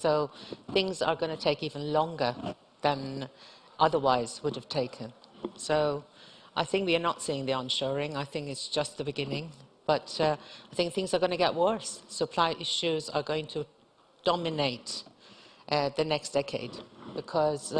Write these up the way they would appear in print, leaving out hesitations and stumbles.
So things are going to take even longer than otherwise would have taken. So I think we are not seeing the onshoring. I think it's just the beginning. But I think things are going to get worse. Supply issues are going to dominate the next decade because,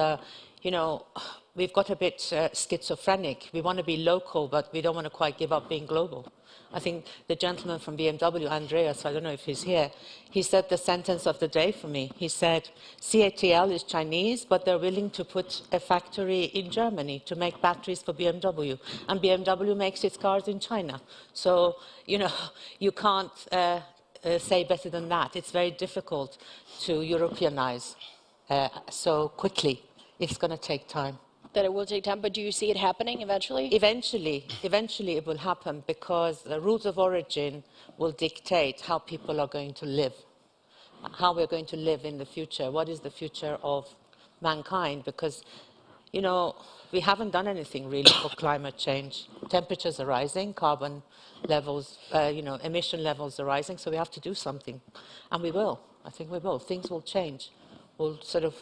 you know, we've got a bit schizophrenic. We want to be local, but we don't want to quite give up being global. I think the gentleman from BMW, Andreas, I don't know if he's here, he said the sentence of the day for me. He said, CATL is Chinese, but they're willing to put a factory in Germany to make batteries for BMW. And BMW makes its cars in China. So, you know, you can't say better than that. It's very difficult to Europeanize so quickly. It's going to take time. That it will take time, but do you see it happening eventually? Eventually it will happen because the rules of origin will dictate how people are going to live, how we're going to live in the future. What is the future of mankind? Because, you know, we haven't done anything really for climate change. Temperatures are rising, carbon levels, you know, emission levels are rising, so we have to do something. And we will. I think we will. Things will change. We'll sort of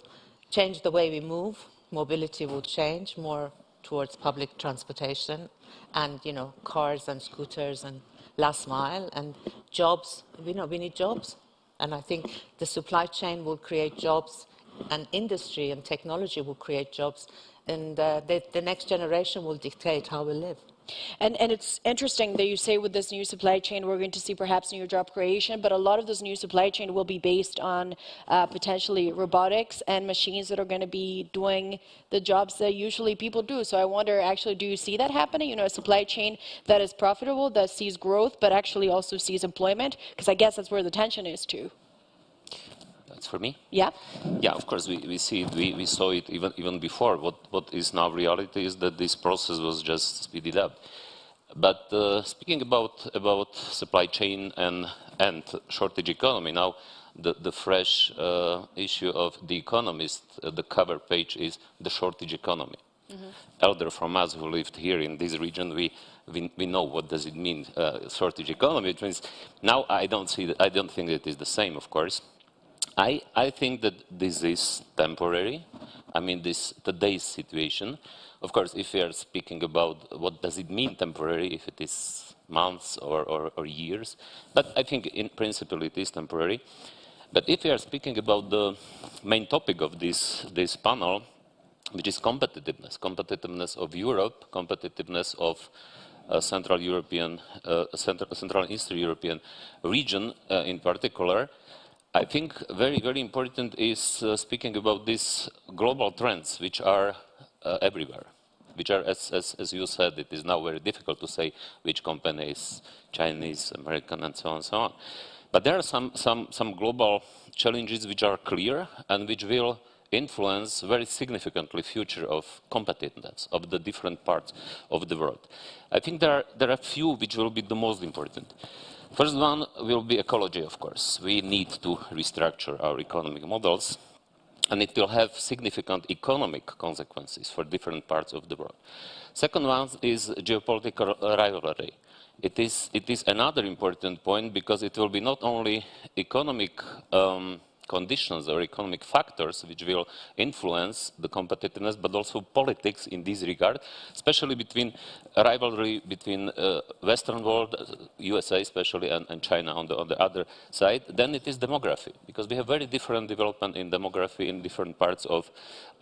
change the way we move. Mobility will change more towards public transportation and, you know, cars and scooters and last mile and jobs. You know, we need jobs. And I think the supply chain will create jobs and industry and technology will create jobs. And the next generation will dictate how we live. And it's interesting that you say with this new supply chain, we're going to see perhaps new job creation, but a lot of this new supply chain will be based on potentially robotics and machines that are going to be doing the jobs that usually people do. So I wonder, actually, do you see that happening? You know, a supply chain that is profitable, that sees growth, but actually also sees employment? Because I guess that's where the tension is too. That's for me? Yeah. Yeah, of course, we see it. We saw it even before. What is now reality is that this process was just speeded up. But speaking about supply chain and shortage economy, now the fresh issue of The Economist, the cover page is the shortage economy. Mm-hmm. Elder from us who lived here in this region, we know what does it mean, shortage economy. It means now I don't think it is the same, of course. I think that this is temporary. I mean, today's situation. Of course, if we are speaking about what does it mean temporary, if it is months or years, but I think in principle it is temporary. But if we are speaking about the main topic of this panel, which is competitiveness of Europe, competitiveness of Central and Eastern European region in particular, I think very, very important is speaking about these global trends which are everywhere, which are, as you said, it is now very difficult to say which company is Chinese, American, and so on and so on. But there are some global challenges which are clear and which will influence very significantly future of competitiveness of the different parts of the world. I think there are a few which will be the most important. First one will be ecology, of course. We need to restructure our economic models, and it will have significant economic consequences for different parts of the world. Second one is geopolitical rivalry. It is another important point because it will be not only economic conditions or economic factors which will influence the competitiveness, but also politics in this regard, especially between rivalry between Western world, USA especially, and China on the other side. Then it is demography, because we have very different development in demography in different parts of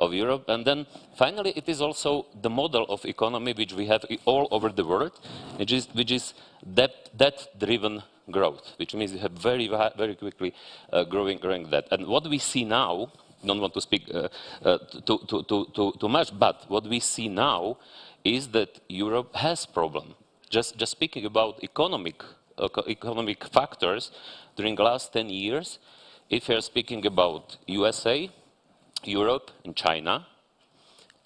Europe. And then finally, it is also the model of economy which we have all over the world, which is debt-driven growth, which means you have very quickly growing debt. And what we see now, don't want to speak too much, but what we see now is that Europe has problem. Just speaking about economic factors during the last 10 years, if we are speaking about USA, Europe, and China,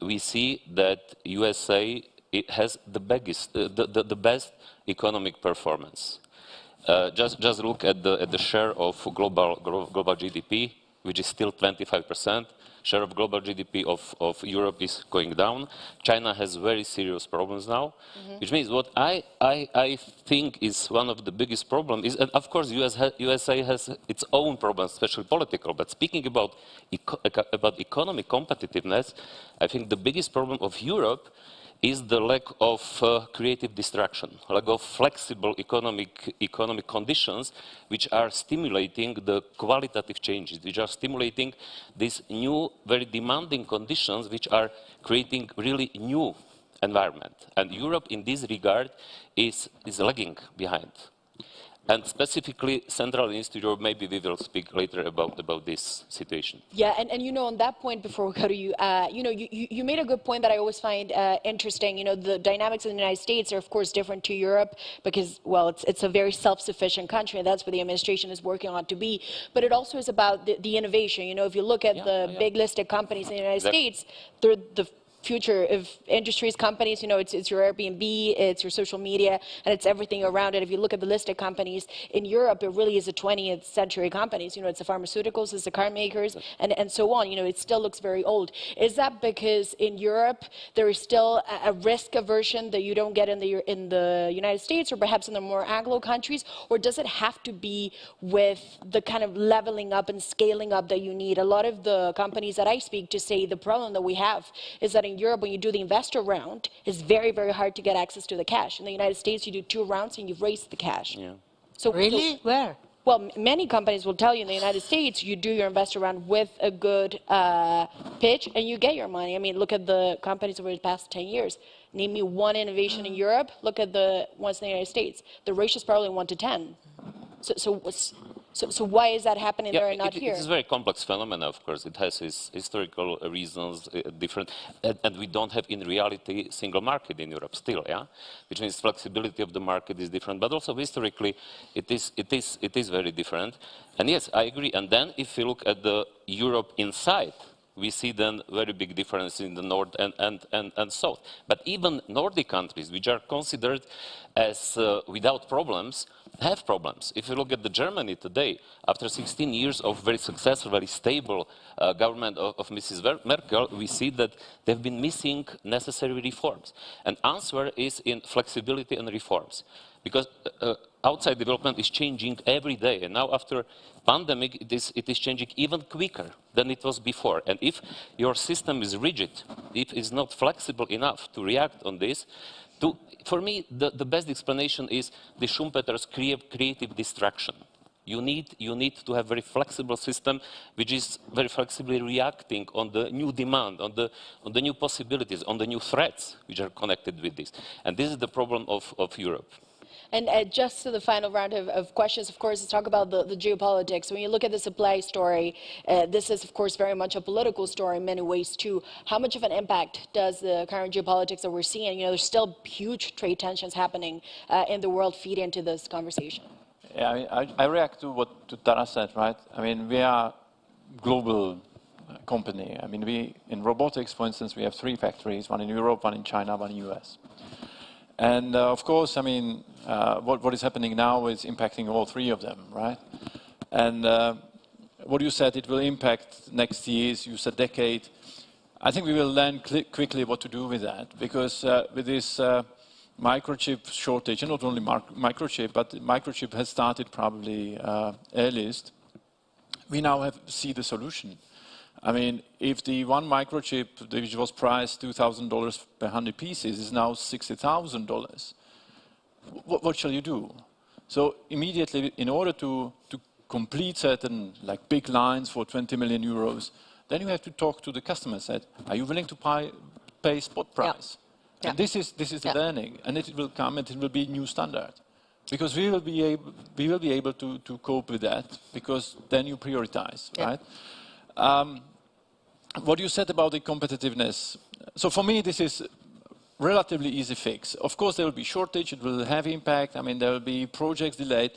we see that USA has the best economic performance. Just look at the share of global GDP. which is still 25%. Share of global GDP of Europe is going down. China has very serious problems now, which means what I think is one of the biggest problems is, and of course, USA has its own problems, especially political. But speaking about economic competitiveness, I think the biggest problem of Europe is the lack of creative destruction, lack of flexible economic conditions which are stimulating the qualitative changes, which are stimulating these new, very demanding conditions which are creating really new environment. And Europe in this regard is lagging behind. And specifically, Central and Eastern Europe, maybe we will speak later about this situation. Yeah, and you know, on that point, before we go to you, you made a good point that I always find interesting. You know, the dynamics in the United States are, of course, different to Europe because, well, it's a very self-sufficient country, and that's what the administration is working on to be. But it also is about the innovation. You know, if you look at the big listed companies in the United States, they're the future of industries, companies, you know, it's your Airbnb, it's your social media, and it's everything around it. If you look at the listed companies in Europe, it really is a 20th century companies. You know, it's the pharmaceuticals, it's the car makers, and so on. You know, it still looks very old. Is that because in Europe there is still a risk aversion that you don't get in the United States or perhaps in the more Anglo countries, or does it have to be with the kind of leveling up and scaling up that you need? A lot of the companies that I speak to say the problem that we have is that in Europe, when you do the investor round, it's very, very hard to get access to the cash. In the United States, you do 2 rounds and you've raised the cash. Yeah. So, Really? Where? Well, many companies will tell you in the United States, you do your investor round with a good pitch and you get your money. I mean, look at the companies over the past 10 years. Name me one innovation in Europe, look at the ones in the United States. The ratio is probably 1 to 10. So why is that happening there and not here? It's a very complex phenomenon, of course. It has its historical reasons, different, and we don't have in reality single market in Europe still, yeah? Which means flexibility of the market is different, but also historically it is very different. And yes, I agree. And then if you look at the Europe inside, we see then very big difference in the north and south. But even Nordic countries, which are considered as without problems, have problems. If you look at Germany today, after 16 years of very successful, very stable government of Mrs. Merkel, we see that they've been missing necessary reforms. And answer is in flexibility and reforms. Because outside development is changing every day. And now after pandemic, it is changing even quicker than it was before. And if your system is rigid, if it's not flexible enough to react on this, for me, the best explanation is the Schumpeter's creative destruction. You need to have a very flexible system, which is very flexibly reacting on the new demand, on the new possibilities, on the new threats which are connected with this. And this is the problem of Europe. And just to the final round of questions, of course, let's talk about the geopolitics. When you look at the supply story, this is, of course, very much a political story in many ways, too. How much of an impact does the current geopolitics that we're seeing, you know, there's still huge trade tensions happening in the world, feed into this conversation? Yeah, I react to what Tara said, right? I mean, we are a global company. I mean, in robotics, for instance, we have 3 factories, one in Europe, one in China, one in the US. And of course, I mean, what is happening now is impacting all 3 of them, right? And what you said, it will impact next years, you said decade. I think we will learn quickly what to do with that, because with this microchip shortage, and not only microchip, but microchip has started probably earliest, we now see the solution. I mean, if the one microchip, which was priced $2,000 per 100 pieces, is now $60,000, what shall you do? So immediately, in order to complete certain like big lines for 20 million euros, then you have to talk to the customer. Said, are you willing to pay spot price? Yeah. And this is the learning, and it will come, and it will be new standard, because we will be able to cope with that, because then you prioritize, right? What you said about the competitiveness, so for me this is relatively easy fix. Of course there will be shortage, it will have impact, I mean there will be projects delayed,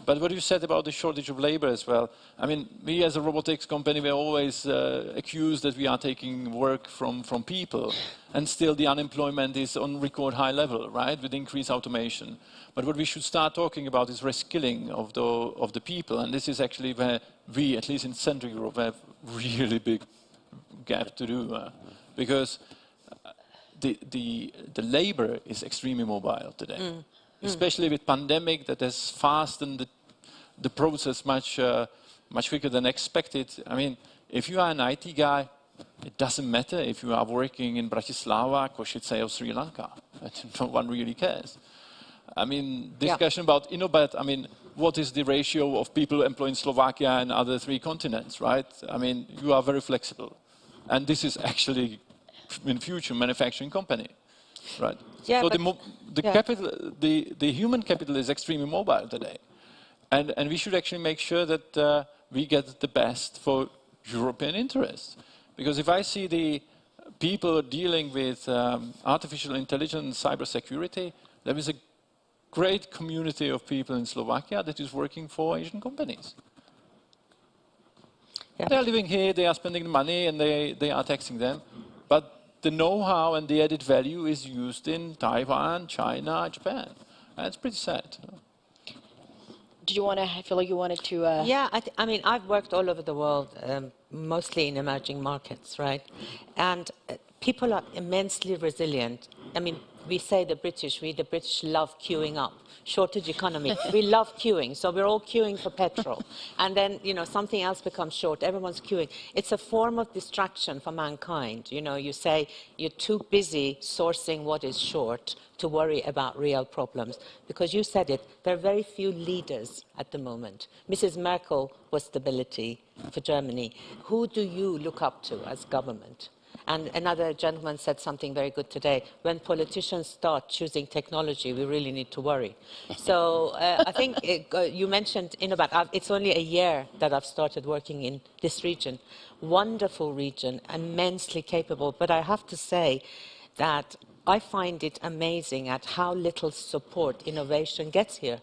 But what you said about the shortage of labor as well, I mean, we as a robotics company, we're always accused that we are taking work from people, and still the unemployment is on record high level, right, with increased automation. But what we should start talking about is reskilling of the people, and this is actually where we, at least in Central Europe, have really big gap to do, because the labor is extremely mobile today. Especially with pandemic that has fastened the process much quicker than expected. I mean, if you are an IT guy, it doesn't matter if you are working in Bratislava, Košice, or Sri Lanka. No one really cares. I mean, discussion about Innobat, I mean, what is the ratio of people employed in Slovakia and other 3 continents, right? I mean, you are very flexible. And this is actually, in future, manufacturing company. Right. Yeah, so the human capital is extremely mobile today, and we should actually make sure that we get the best for European interests. Because if I see the people dealing with artificial intelligence, cybersecurity, there is a great community of people in Slovakia that is working for Asian companies. Yeah. They are living here, they are spending money, and they are taxing them, but the know-how and the added value is used in Taiwan, China, Japan. And it's pretty sad. Did you want to, I feel like you wanted to... Yeah, I mean, I've worked all over the world, mostly in emerging markets, right? And people are immensely resilient. I mean, we say the British love queuing up. Shortage economy. We love queuing, so we're all queuing for petrol. And then, you know, something else becomes short. Everyone's queuing. It's a form of distraction for mankind. You know, you say you're too busy sourcing what is short to worry about real problems. Because you said it, there are very few leaders at the moment. Mrs. Merkel was stability for Germany. Who do you look up to as government? And another gentleman said something very good today. When politicians start choosing technology, we really need to worry. So I think you mentioned Innobat. It's only a year that I've started working in this region. Wonderful region, immensely capable. But I have to say that I find it amazing at how little support innovation gets here.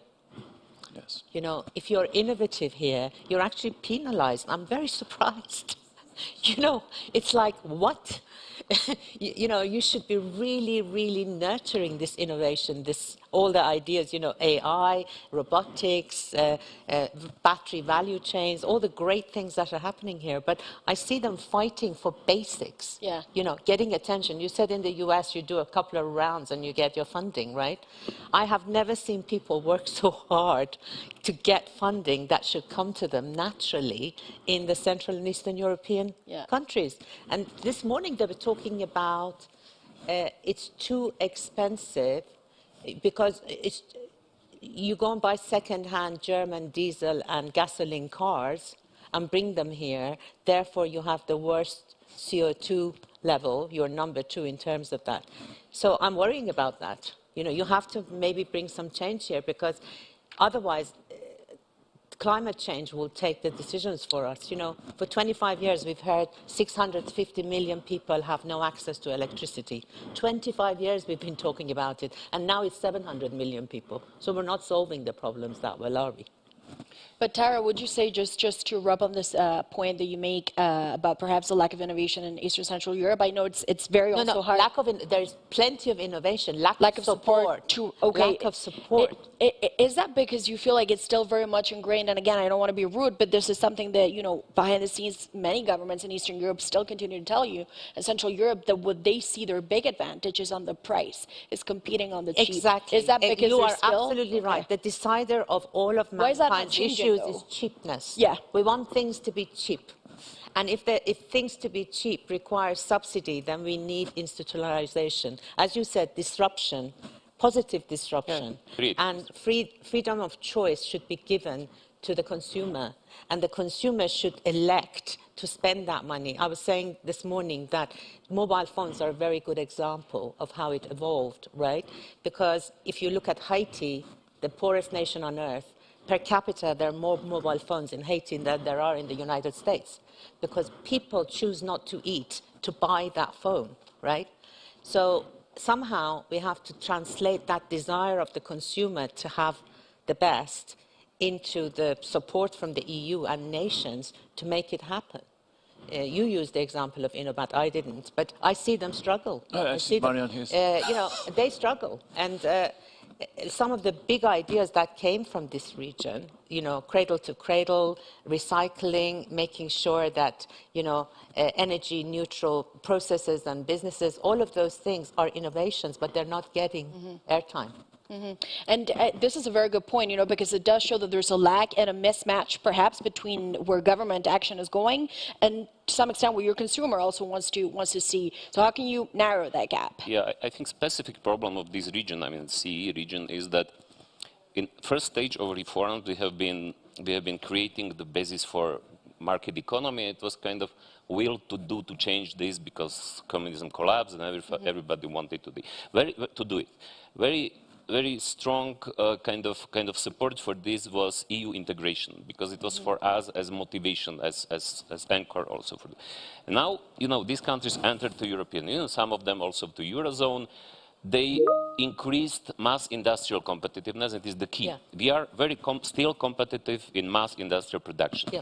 Yes. You know, if you're innovative here, you're actually penalized. I'm very surprised. You know, it's like, what? You know, you should be really, really nurturing this innovation, all the ideas, you know, AI, robotics, battery value chains, all the great things that are happening here. But I see them fighting for basics, you know, getting attention. You said in the US you do a couple of rounds and you get your funding, right? I have never seen people work so hard to get funding that should come to them naturally in the Central and Eastern European countries. And this morning they were talking about it's too expensive because you go and buy second-hand German diesel and gasoline cars and bring them here. Therefore, you have the worst CO2 level. You're number 2 in terms of that. So I'm worrying about that. You know, you have to maybe bring some change here because otherwise climate change will take the decisions for us. You know, for 25 years, we've heard 650 million people have no access to electricity. 25 years we've been talking about it, and now it's 700 million people. So we're not solving the problems that well, are we? But Tara, would you say, just to rub on this point that you make about perhaps the lack of innovation in Eastern Central Europe, I know it's very also hard. There's plenty of innovation, lack of support. Lack of support. Is that because you feel like it's still very much ingrained? And again, I don't want to be rude, but this is something that, you know, behind the scenes, many governments in Eastern Europe still continue to tell you, in Central Europe, that what they see their big advantage is on the price, is competing on the cheap. Exactly. Is that because you are absolutely right. The decider of all of mankind's issues is cheapness. Yeah. We want things to be cheap. And if things to be cheap require subsidy, then we need institutionalization. As you said, disruption, positive disruption. Yeah. And freedom of choice should be given to the consumer. And the consumer should elect to spend that money. I was saying this morning that mobile phones are a very good example of how it evolved, right? Because if you look at Haiti, the poorest nation on earth, per capita, there are more mobile phones in Haiti than there are in the United States because people choose not to eat to buy that phone, right? So somehow we have to translate that desire of the consumer to have the best into the support from the EU and nations to make it happen. You used the example of Innobat, I didn't, but I see them struggle. I see them, you know, they struggle. And some of the big ideas that came from this region, you know, cradle to cradle, recycling, making sure that, you know, energy neutral processes and businesses, all of those things are innovations, but they're not getting airtime. And this is a very good point, you know, because it does show that there's a lack and a mismatch, perhaps, between where government action is going and, to some extent, what your consumer also wants to see. So how can you narrow that gap? Yeah, I think specific problem of this region, I mean, CE region, is that in first stage of reforms, we have been creating the basis for market economy. It was kind of will to change this because communism collapsed and everybody wanted to do it. Very strong kind of support for this was EU integration, because it was for us as motivation, as anchor also for. And now, you know, these countries entered the European Union, some of them also to Eurozone. They increased mass industrial competitiveness. It is the key. Yeah. We are still competitive in mass industrial production. Yeah.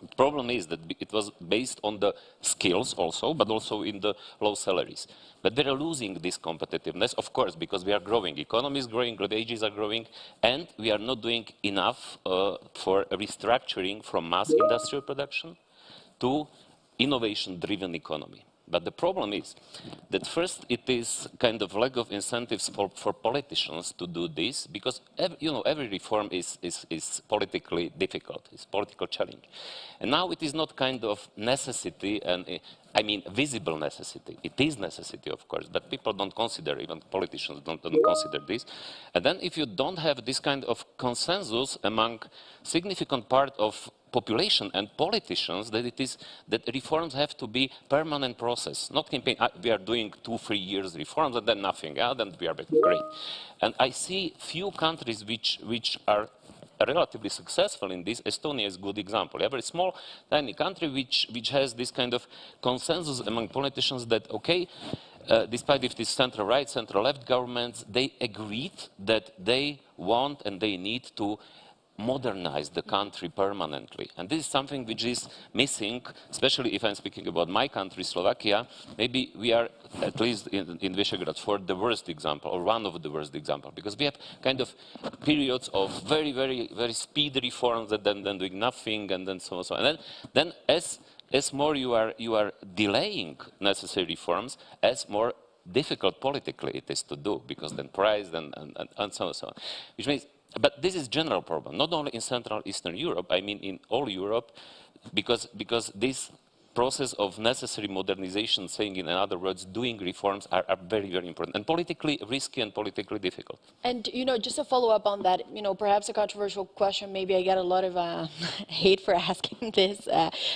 The problem is that it was based on the skills also, but also in the low salaries. But we are losing this competitiveness, of course, because we are growing. Economy is growing, wages are growing, and we are not doing enough for restructuring from mass industrial production to innovation-driven economy. But the problem is that first it is kind of lack of incentives for politicians to do this, because every reform is politically difficult, it's political challenge. And now it is not kind of necessity, and I mean visible necessity. It is necessity, of course, but people don't consider, even politicians don't consider this. And then if you don't have this kind of consensus among significant part of population and politicians, that reforms have to be permanent process, not campaign. We are doing 2-3 years reforms and then nothing, then we are great. And I see few countries which are relatively successful in this. Estonia is a good example. A very small, tiny country which has this kind of consensus among politicians that, okay, despite if it is center-right, center-left governments, they agreed that they want and they need to modernize the country permanently. And this is something which is missing, especially if I'm speaking about my country, Slovakia. Maybe we are, at least in Visegrad, for the worst example, or one of the worst examples, because we have kind of periods of very speedy reforms and then doing nothing, and then so on. And then as more you are delaying necessary reforms, as more difficult politically it is to do, because then price and so on. Which means, but this is general problem, not only in Central Eastern Europe, I mean in all Europe, because this process of necessary modernization, saying in other words, doing reforms are very important and politically risky and politically difficult. And, you know, just to follow up on that, you know, perhaps a controversial question, maybe I get a lot of hate for asking this,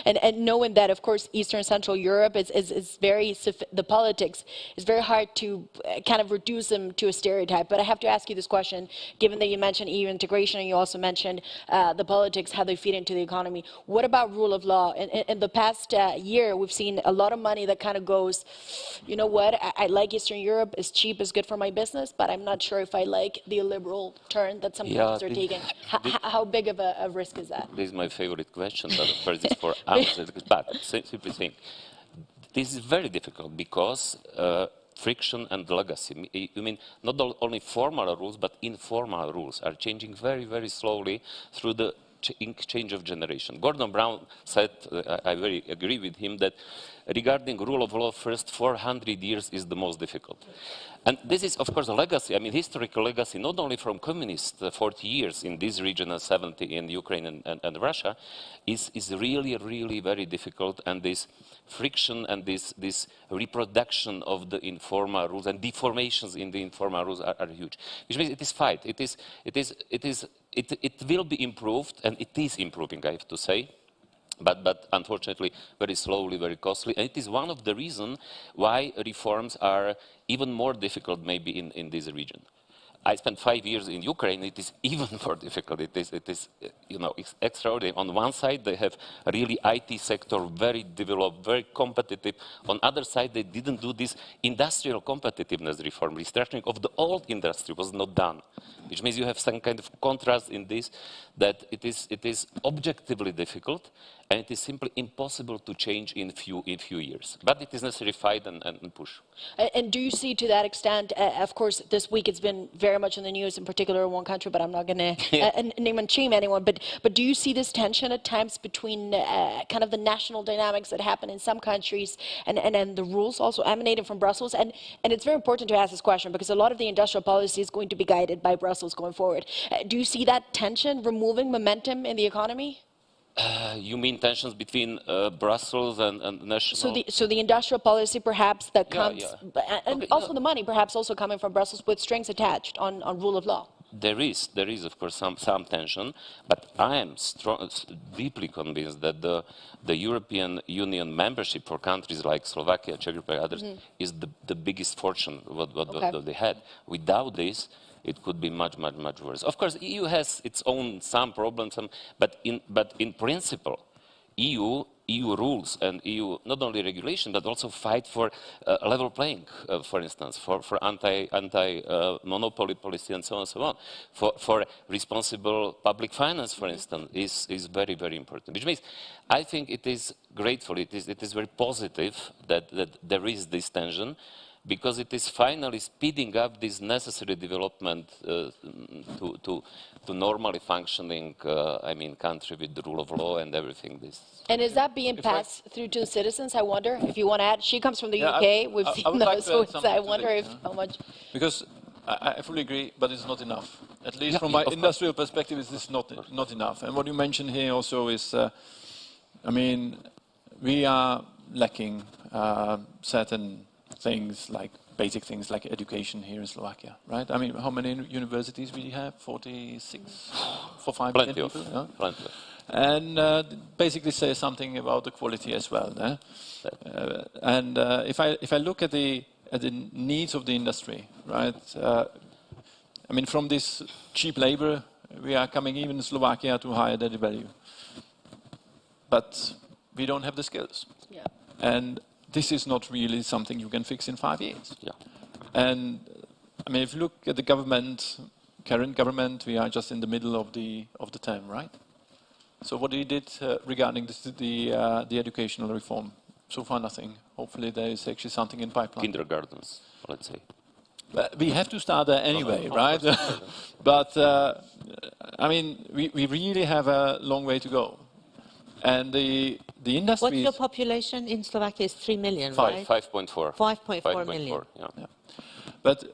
and knowing that, of course, Eastern Central Europe is very, the politics is very hard to kind of reduce them to a stereotype. But I have to ask you this question, given that you mentioned EU integration and you also mentioned the politics, how they feed into the economy. What about rule of law? In the past year, we've seen a lot of money that kind of goes, you know what, I like Eastern Europe, it's cheap, it's good for my business, but I'm not sure if I like the illiberal turn that some countries are taking. How big of a risk is that? This is my favorite question, but of course it's for answers. But simply think, this is very difficult because friction and legacy. I mean, not only formal rules, but informal rules are changing very slowly through the change of generation. Gordon Brown said, I very agree with him, that regarding rule of law, first 400 years is the most difficult. And this is, of course, a legacy, I mean, historical legacy, not only from communist 40 years in this region and 70 in Ukraine and Russia, is really very difficult. And this friction and this reproduction of the informal rules and deformations in the informal rules are huge. Which means it is fight. It will be improved, and it is improving, I have to say. But unfortunately, very slowly, very costly. And it is one of the reasons why reforms are even more difficult maybe in this region. I spent 5 years in Ukraine. It is even more difficult. It is it's extraordinary. On one side, they have really IT sector very developed, very competitive. On other side, they didn't do this industrial competitiveness reform. Restructuring of the old industry was not done, which means you have some kind of contrast in this, that it is objectively difficult, and it is simply impossible to change in few years. But it is necessary to fight and push. And do you see to that extent, of course, this week it's been very much in the news, in particular in one country, but I'm not going to name and shame anyone, but do you see this tension at times between kind of the national dynamics that happen in some countries and the rules also emanating from Brussels? And it's very important to ask this question because a lot of the industrial policy is going to be guided by Brussels going forward. Do you see that tension removing momentum in the economy? You mean tensions between Brussels and national? So the industrial policy perhaps that comes, and Okay, also the money perhaps also coming from Brussels with strings attached on rule of law. There is of course some tension, but I am deeply convinced that the European Union membership for countries like Slovakia, Czech Republic, others is the biggest fortune what they had. Without this, it could be much worse. Of course, EU has its own some problems, but in principle, EU rules and EU not only regulation but also fight for a level playing, for instance, for anti-monopoly policy and so on, for responsible public finance, for instance, is very important. Which means, I think it is grateful, it is very positive that there is this tension, because it is finally speeding up this necessary development to normally functioning, country with the rule of law and everything. And is that being passed through to the citizens? I wonder if you want to add. She comes from the UK. We've seen those, so I wonder if how much. Because I fully agree, but it's not enough. At least from my industrial perspective, it is not enough. And what you mentioned here also is, we are lacking certain things like basic things like education here in Slovakia, right? I mean, how many universities we have? 46 for 5 million people. Yeah? Plenty. And basically say something about the quality as well. If I look at the needs of the industry, right? From this cheap labor, we are coming even in Slovakia to higher added value, but we don't have the skills. Yeah. And this is not really something you can fix in 5 years. Yeah. And if you look at the current government, we are just in the middle of the term, right? So what we did regarding the educational reform? So far, nothing. Hopefully, there is actually something in pipeline. Kindergartens, let's say. We have to start there anyway, right? But we really have a long way to go. And the industry. What's your population in Slovakia? Is 3 million, right? 5.4. 5.4 million. Yeah. But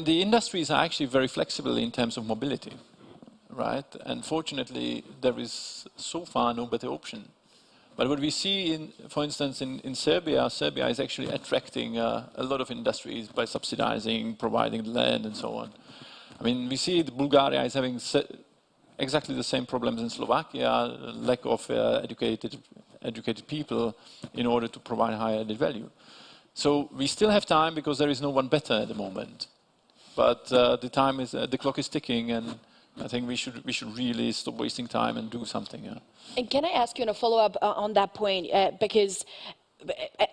the industries are actually very flexible in terms of mobility, right? And fortunately, there is so far no better option. But what we see, for instance, in Serbia is actually attracting a lot of industries by subsidizing, providing the land, and so on. We see that Bulgaria is having exactly the same problems in Slovakia, lack of educated people in order to provide higher added value. So we still have time because there is no one better at the moment. But the clock is ticking, and I think we should really stop wasting time and do something. Yeah. And can I ask you in a follow-up on that point, because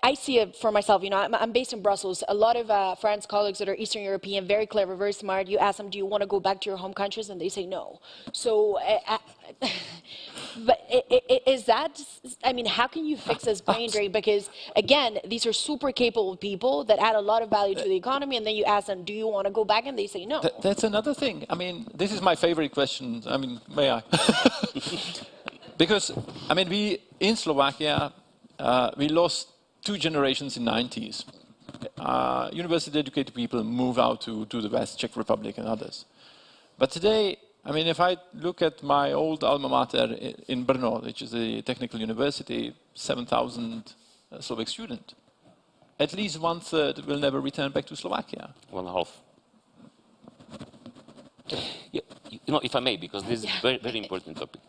I see it for myself, I'm based in Brussels. A lot of friends, colleagues that are Eastern European, very clever, very smart. You ask them, do you want to go back to your home countries? And they say no. So, but is that, how can you fix this brain drain? Because again, these are super capable people that add a lot of value to the economy. And then you ask them, do you want to go back? And they say no. That's another thing. This is my favorite question. May I? Because, we in Slovakia, we lost 2 generations in the 90s. University-educated people move out to the West, Czech Republic and others. But today, if I look at my old alma mater in Brno, which is a technical university, 7,000 Slovak students, at least 1/3 will never return back to Slovakia. 1/2. Yeah, if I may, because this is a very important topic.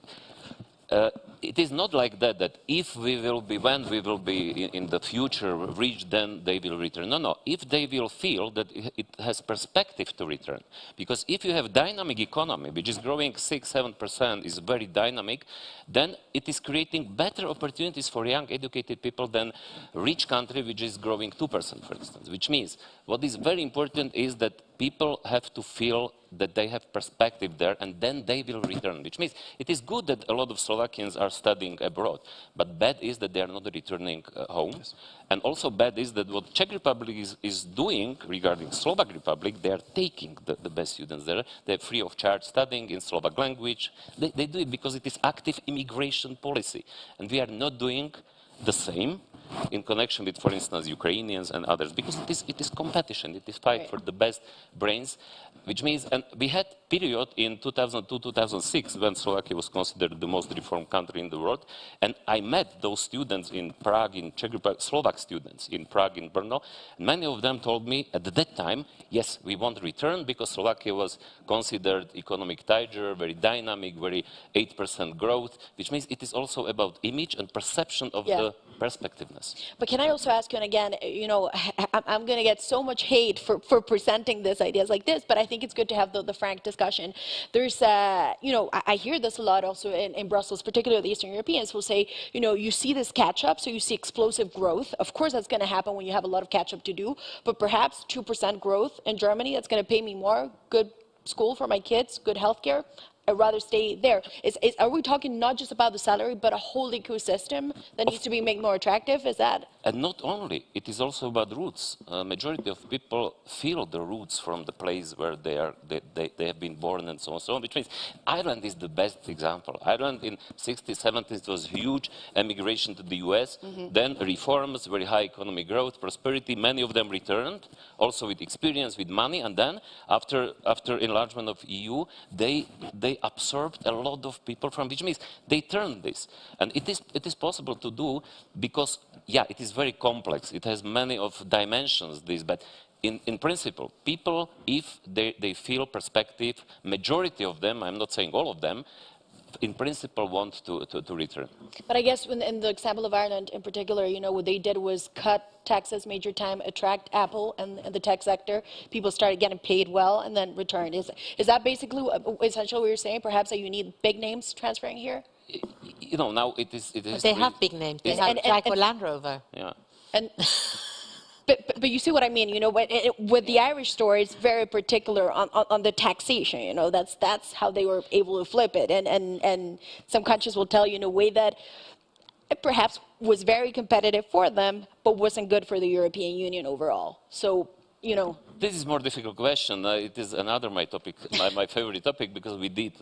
it is not like that, that if we will be, when we will be in the future reach, then they will return. No, no, if they will feel that it has perspective to return. Because if you have dynamic economy, which is growing 6-7%, is very dynamic, then it is creating better opportunities for young educated people than rich country, which is growing 2%, for instance. Which means, what is very important is that people have to feel that they have perspective there, and then they will return. Which means it is good that a lot of Slovakians are studying abroad, but bad is that they are not returning home. Yes. And also bad is that what Czech Republic is doing regarding Slovak Republic, they are taking the best students there. They're free of charge studying in Slovak language. They do it because it is active immigration policy. And we are not doing the same in connection with, for instance, Ukrainians and others, because it is competition, it is fight for the best brains, which means, and we had period in 2002-2006 when Slovakia was considered the most reformed country in the world, and I met those students in Prague, in Czech Republic, Slovak students in Prague, in Brno, and many of them told me at that time, yes, we want return because Slovakia was considered economic tiger, very dynamic, very 8% growth, which means it is also about image and perception of the perspectiveness. But can I also ask you, and again, you know, I'm going to get so much hate for presenting this ideas like this, but I think it's good to have the frank discussion. There's, you know, I hear this a lot also in Brussels, particularly the Eastern Europeans will say, you know, you see this catch up, so you see explosive growth. Of course, that's going to happen when you have a lot of catch up to do, but perhaps 2% growth in Germany, that's going to pay me more, good school for my kids, good healthcare. I'd rather stay there. Are we talking not just about the salary, but a whole ecosystem that needs to be made more attractive? Is that? And not only, it is also about roots. Majority of people feel the roots from the place where they have been born and so on, which means Ireland is the best example. Ireland in 60s, 70s was huge emigration to the US, then reforms, very high economic growth, prosperity, many of them returned, also with experience, with money, and then after enlargement of EU, they absorbed a lot of people from, which means they turned this. And it is possible to do because, yeah, it is very complex. It has many of dimensions, this, but in principle, people, if they feel perspective, majority of them, I'm not saying all of them, in principle want to return. But I guess in the example of Ireland in particular, you know, what they did was cut taxes major time, attract Apple and the tech sector. People started getting paid well and then returned. Is that basically essentially what you're saying? Perhaps that you need big names transferring here? You know, now it is they have big names. They have Jaguar Land Rover. Yeah. And But you see what I mean, you know, with the Irish story, it's very particular on the taxation, you know, that's how they were able to flip it. And some countries will tell you in a way that it perhaps was very competitive for them, but wasn't good for the European Union overall. So, you know. This is a more difficult question. It is another my favorite topic, because we did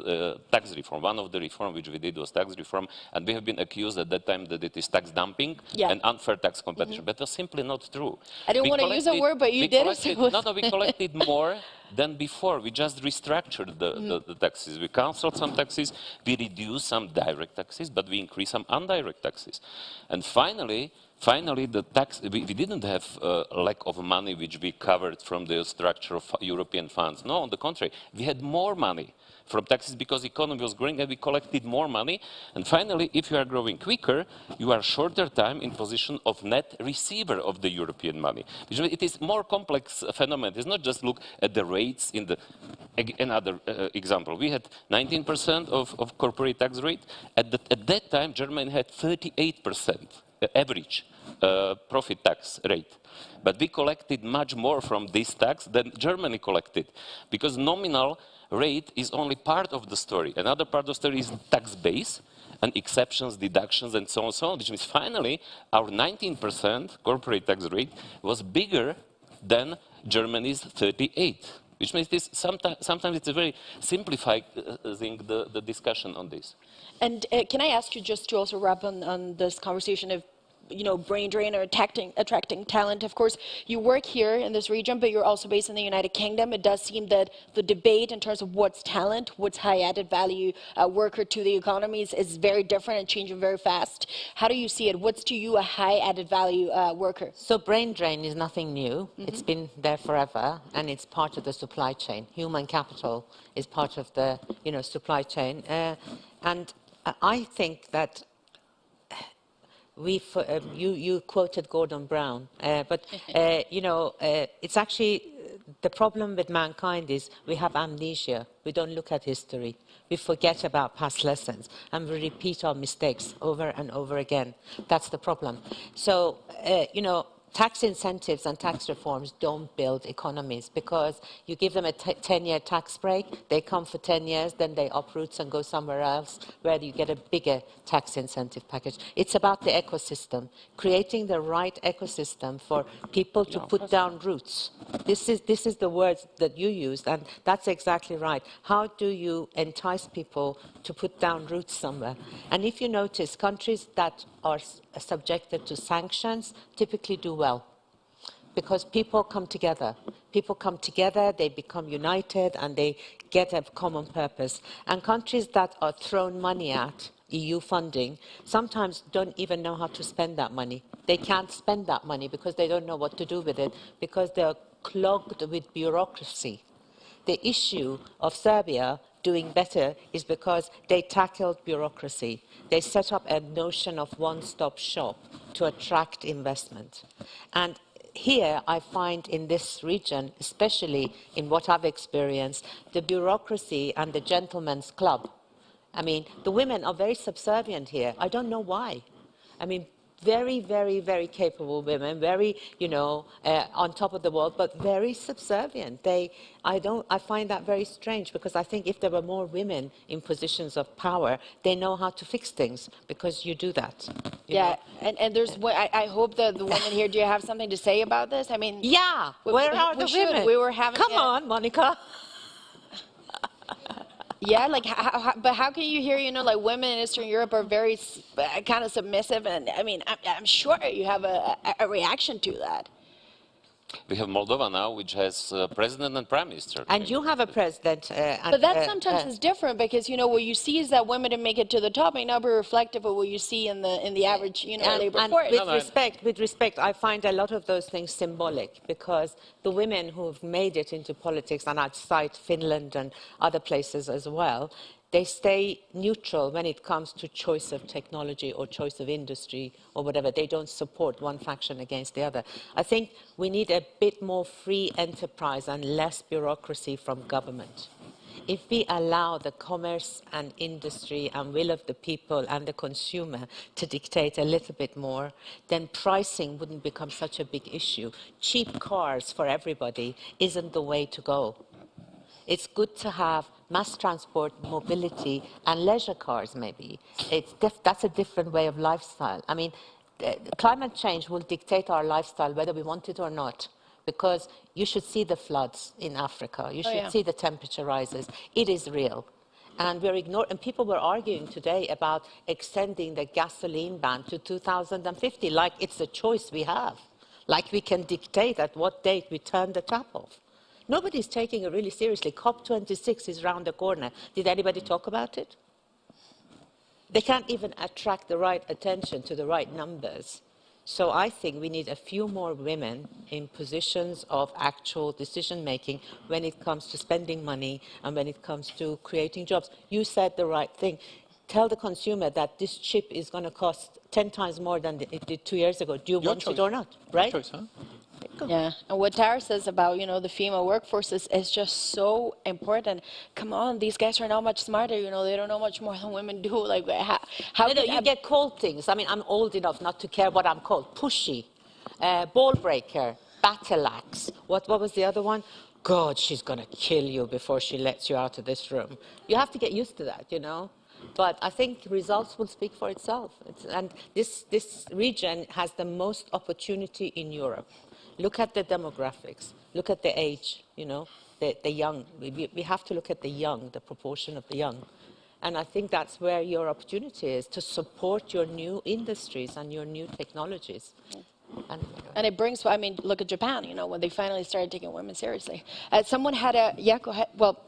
tax reform. One of the reform which we did was tax reform, and we have been accused at that time that it is tax dumping and unfair tax competition. But that's simply not true. I didn't want to use a word, but you did. No, we collected more than before. We just restructured the taxes. We canceled some taxes, we reduced some direct taxes, but we increased some indirect taxes. And finally, the tax, we didn't have a lack of money which we covered from the structure of European funds. No, on the contrary, we had more money from taxes because the economy was growing and we collected more money. And finally, if you are growing quicker, you are shorter time in position of net receiver of the European money. It is more complex phenomenon. It's not just look at the rates in the, another example. We had 19% of corporate tax rate. At that time, Germany had 38% average profit tax rate. But we collected much more from this tax than Germany collected, because nominal rate is only part of the story. Another part of the story is tax base and exceptions, deductions, and so on, which means finally our 19% corporate tax rate was bigger than Germany's 38%. Which means this, sometimes it's a very simplified thing, the discussion on this. And can I ask you just to also wrap on this conversation of, you know, brain drain or attracting talent? Of course, you work here in this region, but you're also based in the United Kingdom. It does seem that the debate in terms of what's talent, what's high added value worker to the economies is very different and changing very fast. How do you see it? What's to you a high added value worker? So brain drain is nothing new. It's been there forever, and it's part of the supply chain. Human capital is part of the, you know, supply chain. And I think that you quoted Gordon Brown, but it's actually the problem with mankind is we have amnesia. We don't look at history. We forget about past lessons, and we repeat our mistakes over and over again. That's the problem. So, tax incentives and tax reforms don't build economies because you give them a 10-year tax break, they come for 10 years, then they uproot and go somewhere else where you get a bigger tax incentive package. It's about the ecosystem, creating the right ecosystem for people to put down roots. This is the words that you used, and that's exactly right. How do you entice people to put down roots somewhere? And if you notice, countries that are subjected to sanctions typically do well because people come together. People come together, they become united, and they get a common purpose. And countries that are thrown money at, EU funding, sometimes don't even know how to spend that money. They can't spend that money because they don't know what to do with it, because they're clogged with bureaucracy. The issue of Serbia doing better is because they tackled bureaucracy. They set up a notion of one-stop shop to attract investment. And here I find in this region, especially in what I've experienced, the bureaucracy and the gentleman's club. I mean, the women are very subservient here. I don't know why. I mean, very, very, very capable women, very, on top of the world, but very subservient. I find that very strange because I think if there were more women in positions of power, they know how to fix things because you do that. And there's, I hope the women here, do you have something to say about this? I mean, yeah, where are the women? We were having Come on, Monica. Yeah, like, but how can you hear, like women in Eastern Europe are very kind of submissive, and I mean, I'm sure you have a reaction to that. We have Moldova now, which has president and prime minister. And you have a president. But that sometimes is different because, what you see is that women to make it to the top may not be reflective of what you see in the average, labor force. With respect, I find a lot of those things symbolic because the women who've made it into politics, and I'd cite Finland and other places as well, they stay neutral when it comes to choice of technology or choice of industry or whatever. They don't support one faction against the other. I think we need a bit more free enterprise and less bureaucracy from government. If we allow the commerce and industry and will of the people and the consumer to dictate a little bit more, then pricing wouldn't become such a big issue. Cheap cars for everybody isn't the way to go. It's good to have mass transport, mobility, and leisure cars, maybe. That's a different way of lifestyle. I mean, climate change will dictate our lifestyle, whether we want it or not, because you should see the floods in Africa. You should see the temperature rises. It is real. And we're ignoring, and people were arguing today about extending the gasoline ban to 2050, like it's a choice we have, like we can dictate at what date we turn the tap off. Nobody's taking it really seriously. COP26 is round the corner. Did anybody talk about it? They can't even attract the right attention to the right numbers. So I think we need a few more women in positions of actual decision-making when it comes to spending money and when it comes to creating jobs. You said the right thing. Tell the consumer that this chip is going to cost 10 times more than it did 2 years ago. Do you want it or not? Right? Your choice, huh? Yeah, and what Tara says about, the female workforce is just so important. Come on, these guys are now much smarter, they don't know much more than women do. Like, how do you get called things? I mean, I'm old enough not to care what I'm called. Pushy, ball breaker, battle axe. What was the other one? God, she's going to kill you before she lets you out of this room. You have to get used to that, But I think results will speak for itself. And this region has the most opportunity in Europe. Look at the demographics. Look at the age, the young. We have to look at the young, the proportion of the young. And I think that's where your opportunity is, to support your new industries and your new technologies. And it brings, look at Japan, when they finally started taking women seriously. Someone had go ahead. Well,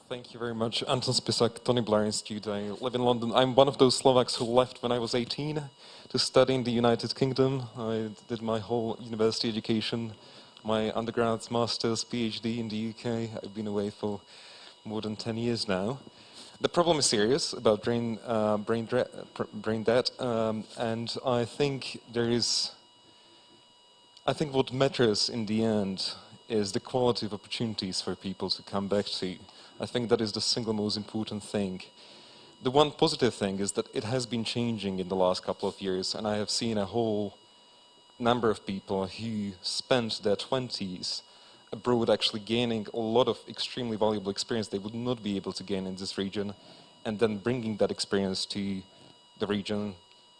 Thank you very much. Anton Spisak, Tony Blair Institute. I live in London. I'm one of those Slovaks who left when I was 18 to study in the United Kingdom. I did my whole university education my undergrads, master's, PhD in the UK. I've been away for more than 10 years now. The problem is serious about brain dead, and I think what matters in the end is the quality of opportunities for people to come back to. I think that is the single most important thing. The one positive thing is that it has been changing in the last couple of years, and I have seen a whole number of people who spent their 20s abroad actually gaining a lot of extremely valuable experience they would not be able to gain in this region, and then bringing that experience to the region,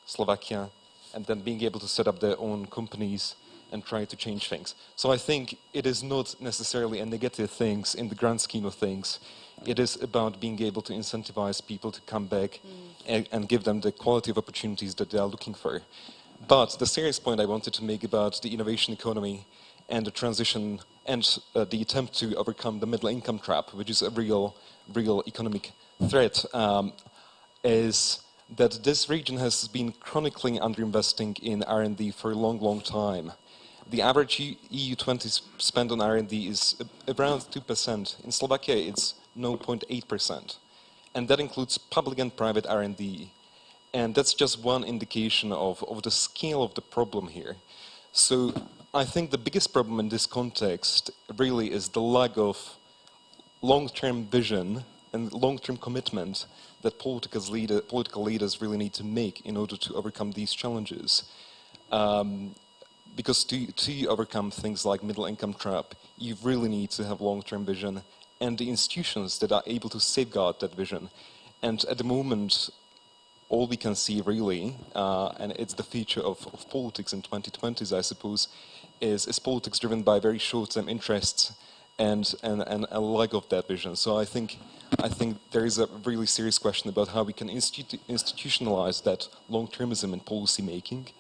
Slovakia, and then being able to set up their own companies and try to change things. So I think it is not necessarily a negative thing in the grand scheme of things. It is about being able to incentivize people to come back and give them the quality of opportunities that they are looking for. But the serious point I wanted to make about the innovation economy and the transition and the attempt to overcome the middle income trap, which is a real economic threat, is that this region has been chronically underinvesting in R&D for a long time. The average EU 20 spend on R&D is around 2%. In Slovakia, it's 0.8%. And that includes public and private R&D. And that's just one indication of the scale of the problem here. So I think the biggest problem in this context really is the lack of long-term vision and long-term commitment that political leaders really need to make in order to overcome these challenges. Because to overcome things like middle income trap, you really need to have long-term vision and the institutions that are able to safeguard that vision. And at the moment, all we can see really, and it's the feature of politics in 2020s, I suppose, is politics driven by very short-term interests and a lack of that vision. So I think there is a really serious question about how we can institutionalize that long-termism in policy making,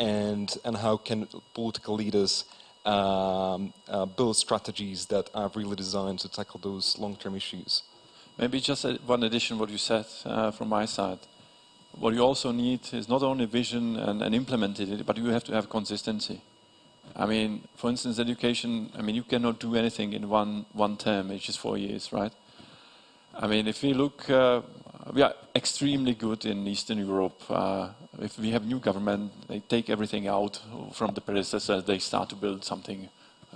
and how can political leaders build strategies that are really designed to tackle those long-term issues. Maybe just one addition what you said from my side. What you also need is not only vision and implementing it, but you have to have consistency. I mean, for instance, education, I mean, you cannot do anything in one term, which is 4 years, right? I mean, if we look, we are extremely good in Eastern Europe. If we have new government, they take everything out from the predecessor, they start to build something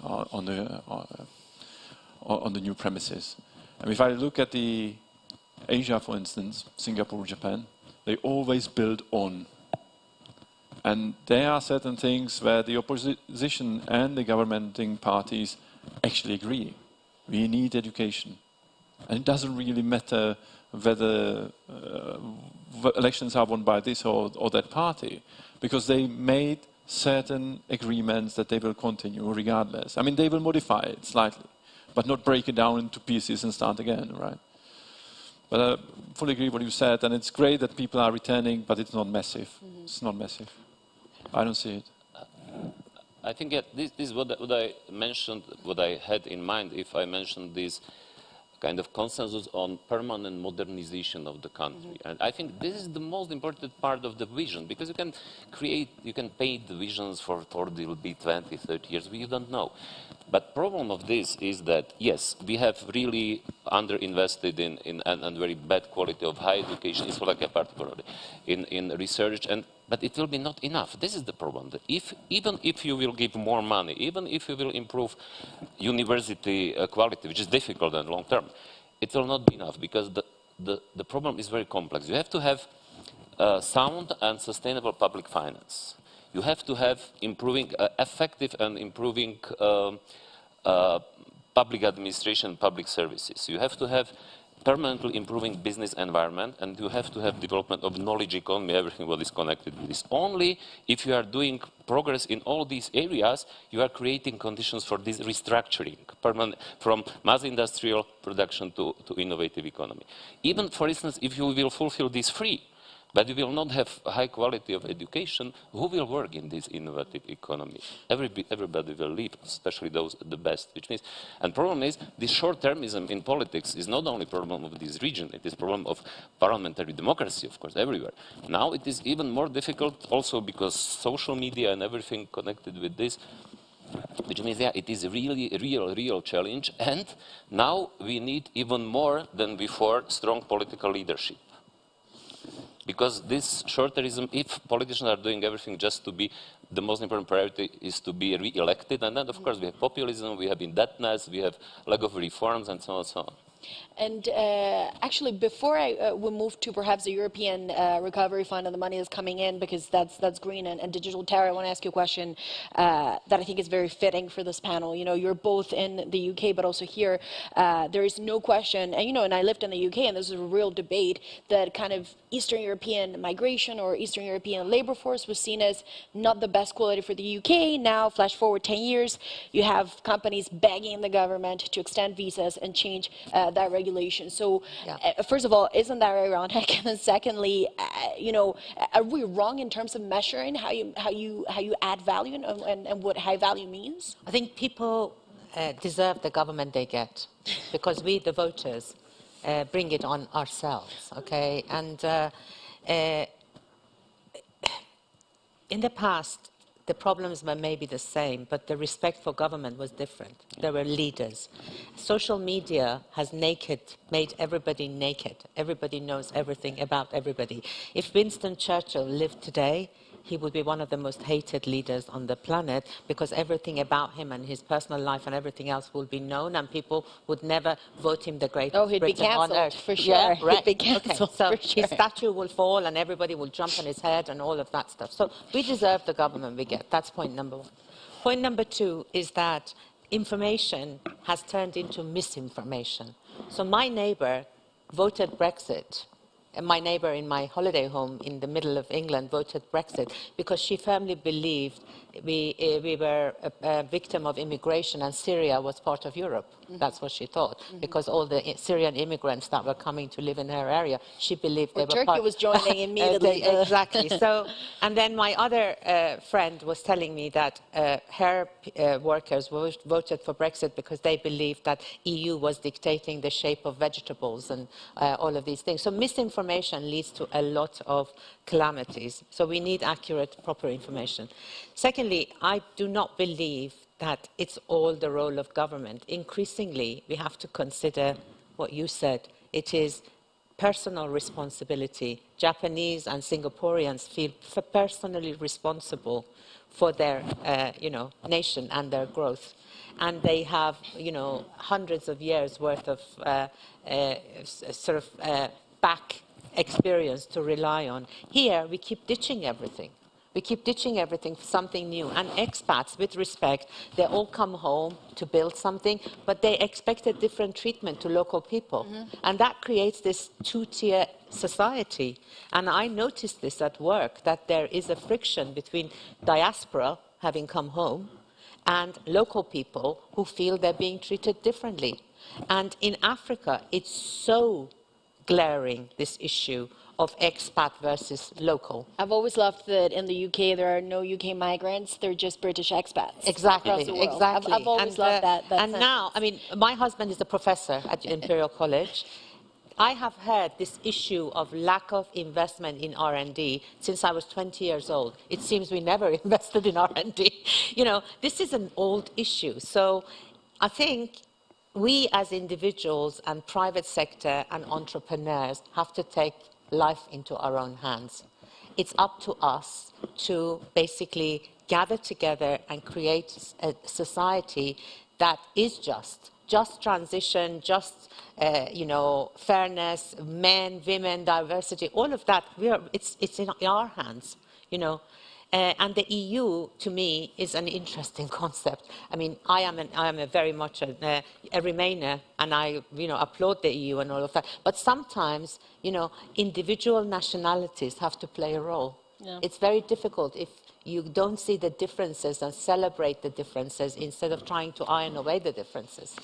on the new premises. And if I look at the Asia, for instance, Singapore, Japan, they always build on. And there are certain things where the opposition and the governing parties actually agree. We need education. And it doesn't really matter whether elections are won by this or that party, because they made certain agreements that they will continue regardless. I mean, they will modify it slightly, but not break it down into pieces and start again, right? But I fully agree what you said, and it's great that people are returning, but it's not massive. Mm-hmm. It's not massive. I don't see it. I think this is what I mentioned, what I had in mind if I mentioned this kind of consensus on permanent modernization of the country. Mm-hmm. And I think this is the most important part of the vision, because you can paint the visions for there will be 20, 30 years, we don't know. But problem of this is that, yes, we have really underinvested in and very bad quality of higher education, in Slovakia particularly, in research, but it will be not enough. This is the problem. That even if you will give more money, even if you will improve university quality, which is difficult and long term, it will not be enough, because the problem is very complex. You have to have sound and sustainable public finance. You have to have effective and improving public administration, public services. You have to have permanently improving business environment, and you have to have development of knowledge economy, everything what is connected with this. Only if you are doing progress in all these areas, you are creating conditions for this restructuring, permanent, from mass industrial production to innovative economy. Even, for instance, if you will fulfill this free, but you will not have a high quality of education, who will work in this innovative economy? Everybody will leave, especially those the best, which means, and problem is, this short-termism in politics is not only problem of this region, it is problem of parliamentary democracy, of course, everywhere. Now it is even more difficult also because social media and everything connected with this which means, yeah, it is a really real challenge. And now we need even more than before strong political leadership. Because this short-termism, if politicians are doing everything just to be, the most important priority is to be re-elected, and then of course we have populism, we have indebtedness, we have lack of reforms, and so on and so on. And actually, before we move to perhaps the European Recovery Fund and the money that's coming in, because that's green and digital, Tara, I want to ask you a question that I think is very fitting for this panel. You know, you're both in the UK, but also here. There is no question, and you know, and I lived in the UK, and this is a real debate that kind of Eastern European migration or Eastern European labor force was seen as not the best quality for the UK. Now, flash forward 10 years, you have companies begging the government to extend visas and change that regulation. So, first of all, isn't that ironic? And then secondly, you know, are we wrong in terms of measuring how you add value and what high value means? I think people deserve the government they get because we, the voters, bring it on ourselves, okay? And in the past, the problems were maybe the same, but the respect for government was different. There were leaders. Social media has made everybody naked. Everybody knows everything about everybody. If Winston Churchill lived today, he would be one of the most hated leaders on the planet because everything about him and his personal life and everything else will be known, and people would never vote him the greatest he'd be Briton on cancelled earth. for sure. Yeah, right. He'd be cancelled so for sure. his statue will fall and everybody will jump on his head and all of that stuff. So we deserve the government we get. That's point number one. Point number two is that information has turned into misinformation. So my neighbor voted Brexit. And my neighbor in my holiday home in the middle of England voted Brexit because she firmly believed we were a victim of immigration and Syria was part of Europe. Mm-hmm. That's what she thought. Mm-hmm. Because all the Syrian immigrants that were coming to live in her area, she believed they were Turkey part. was joining immediately. Exactly. So, and then my other friend was telling me that her workers voted for Brexit because they believed that EU was dictating the shape of vegetables and all of these things. So misinformation leads to a lot of calamities. So we need accurate, proper information. Secondly, I do not believe that it's all the role of government. Increasingly, we have to consider what you said. It is personal responsibility. Japanese and Singaporeans feel personally responsible for their, nation and their growth. And they have, hundreds of years worth of back experience to rely on. Here, we keep ditching everything. We keep ditching everything for something new. And expats, with respect, they all come home to build something, but they expect a different treatment to local people. Mm-hmm. And that creates this two-tier society. And I noticed this at work, that there is a friction between diaspora, having come home, and local people who feel they're being treated differently. And in Africa, it's so glaring, this issue of expat versus local. I've always loved that in the UK there are no UK migrants, they're just British expats. Exactly, exactly. I've always loved that and sentence. now, I mean, my husband is a professor at Imperial College. I have heard this issue of lack of investment in R&D since I was 20 years old. It seems we never invested in R&D. This is an old issue. So I think we as individuals and private sector and entrepreneurs have to take life into our own hands. It's up to us to basically gather together and create a society that is just transition, fairness, men, women, diversity, all of that. It's in our hands, And the EU, to me, is an interesting concept. I mean, I am very much a Remainer, and I, applaud the EU and all of that. But sometimes, individual nationalities have to play a role. Yeah. It's very difficult if you don't see the differences and celebrate the differences instead of trying to iron away the differences.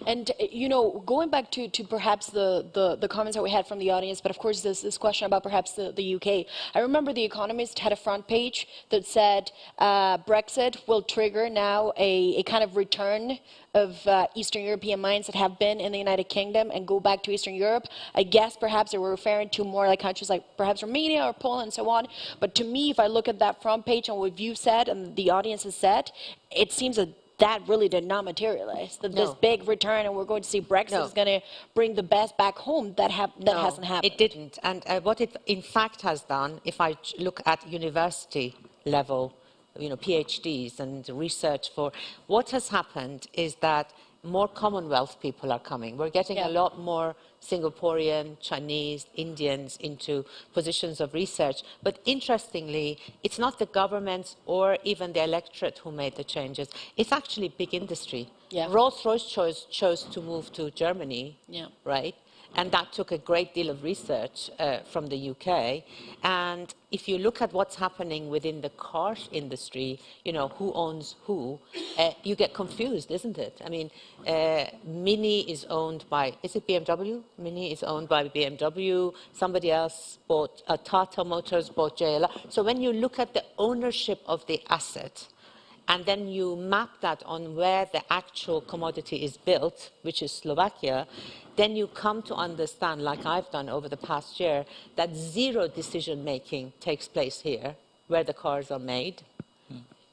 And, you know, going back to perhaps the comments that we had from the audience, but of course this question about perhaps the UK. I remember The Economist had a front page that said Brexit will trigger now a kind of return of Eastern European minds that have been in the United Kingdom and go back to Eastern Europe. I guess perhaps they were referring to more like countries like perhaps Romania or Poland and so on. But to me, if I look at that front page and what you've said and the audience has said, it seems that really did not materialize. That this big return and we're going to see Brexit is going to bring the best back home, that hasn't happened. It didn't. And what it in fact has done, if I look at university level, you know, PhDs and research for, what has happened is that more Commonwealth people are coming. We're getting a lot more Singaporean, Chinese, Indians into positions of research. But interestingly, it's not the governments or even the electorate who made the changes. It's actually big industry. Rolls-Royce chose to move to Germany, right? And that took a great deal of research from the UK. And if you look at what's happening within the car industry, you know, who owns who, you get confused, isn't it? I mean, Mini is owned by, is it BMW? Mini is owned by BMW. Somebody else bought, Tata Motors bought JLR. So when you look at the ownership of the asset, and then you map that on where the actual commodity is built, which is Slovakia, then you come to understand, like I've done over the past year, that zero decision-making takes place here, where the cars are made.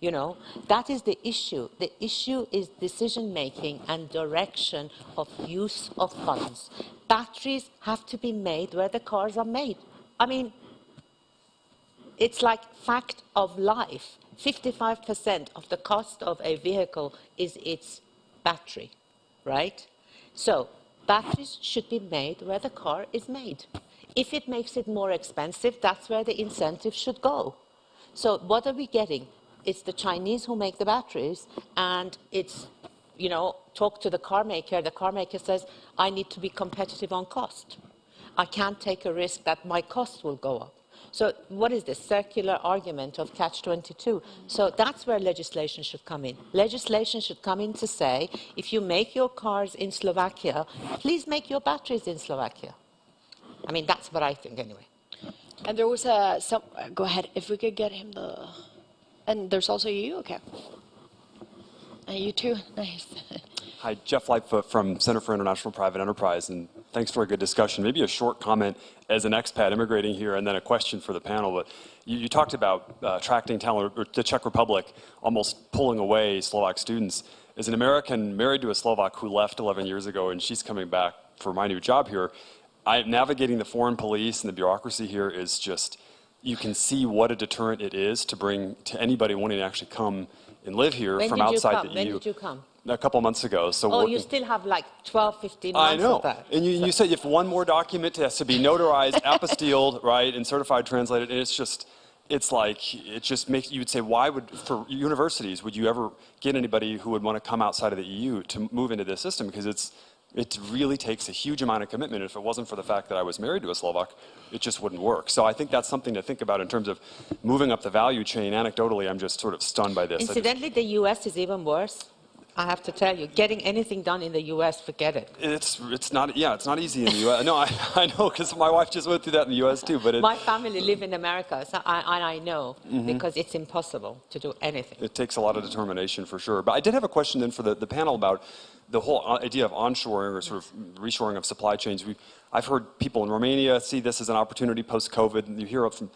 You know, that is the issue. The issue is decision-making and direction of use of funds. Batteries have to be made where the cars are made. I mean, it's like fact of life. 55% of the cost of a vehicle is its battery, right? So batteries should be made where the car is made. If it makes it more expensive, that's where the incentive should go. So what are we getting? It's the Chinese who make the batteries, and it's, you know, talk to the car maker. The car maker says, I need to be competitive on cost. I can't take a risk that my cost will go up. So what is this circular argument of catch-22? So that's where legislation should come in. Legislation should come in to say, if you make your cars in Slovakia, please make your batteries in Slovakia. I mean, that's what I think anyway. And there was go ahead, if we could get him the, and there's also you, okay. And you too, nice. Hi, Jeff Lightfoot from Center for International Private Enterprise, and thanks for a good discussion. Maybe a short comment as an expat immigrating here, and then a question for the panel. But you talked about attracting talent, or the Czech Republic almost pulling away Slovak students. As an American married to a Slovak who left 11 years ago, and she's coming back for my new job here, navigating the foreign police and the bureaucracy here is just, you can see what a deterrent it is to bring to anybody wanting to actually come and live here from outside the EU. When did you come? A couple months ago. So you still have like 12, 15 months I know. of that. And you said if one more document has to be notarized, apostilled, right, and certified, translated, and it's like, it just makes, you would say, why would, for universities, would you ever get anybody who would want to come outside of the EU to move into this system? Because it really takes a huge amount of commitment. If it wasn't for the fact that I was married to a Slovak, it just wouldn't work. So I think that's something to think about in terms of moving up the value chain. Anecdotally, I'm just sort of stunned by this. Incidentally, the US is even worse. I have to tell you, getting anything done in the US, forget it. It's not easy in the US. No, I know, because my wife just went through that in the US too. But my family live in America, so I know, because it's impossible to do anything. It takes a lot of determination for sure. But I did have a question then for the panel about the whole idea of onshoring or sort of reshoring of supply chains. I've heard people in Romania see this as an opportunity post-COVID, and you hear from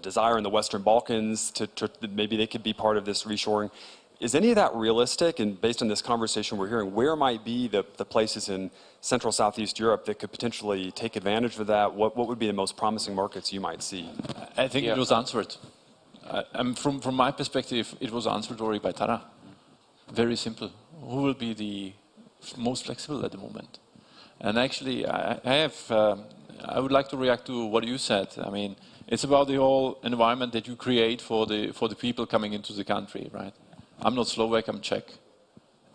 desire in the Western Balkans to maybe they could be part of this reshoring. Is any of that realistic? And based on this conversation we're hearing, where might be the places in Central Southeast Europe that could potentially take advantage of that? What would be the most promising markets you might see? I think it was answered. From my perspective, it was answered already by Tara. Very simple. Who will be the most flexible at the moment? And actually, I would like to react to what you said. I mean, it's about the whole environment that you create for the people coming into the country, right? I'm not Slovak, I'm Czech.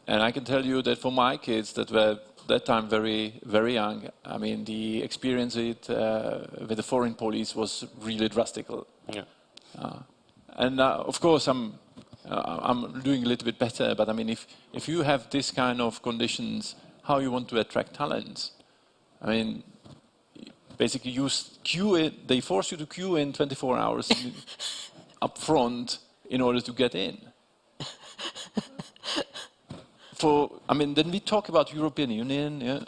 And I can tell you that for my kids that were that time very, very young, I mean, the experience with the foreign police was really drastic. Yeah. And of course, I'm doing a little bit better, but I mean, if you have this kind of conditions, how you want to attract talents. I mean, basically they force you to queue in 24 hours up front in order to get in. Then we talk about European Union, yeah.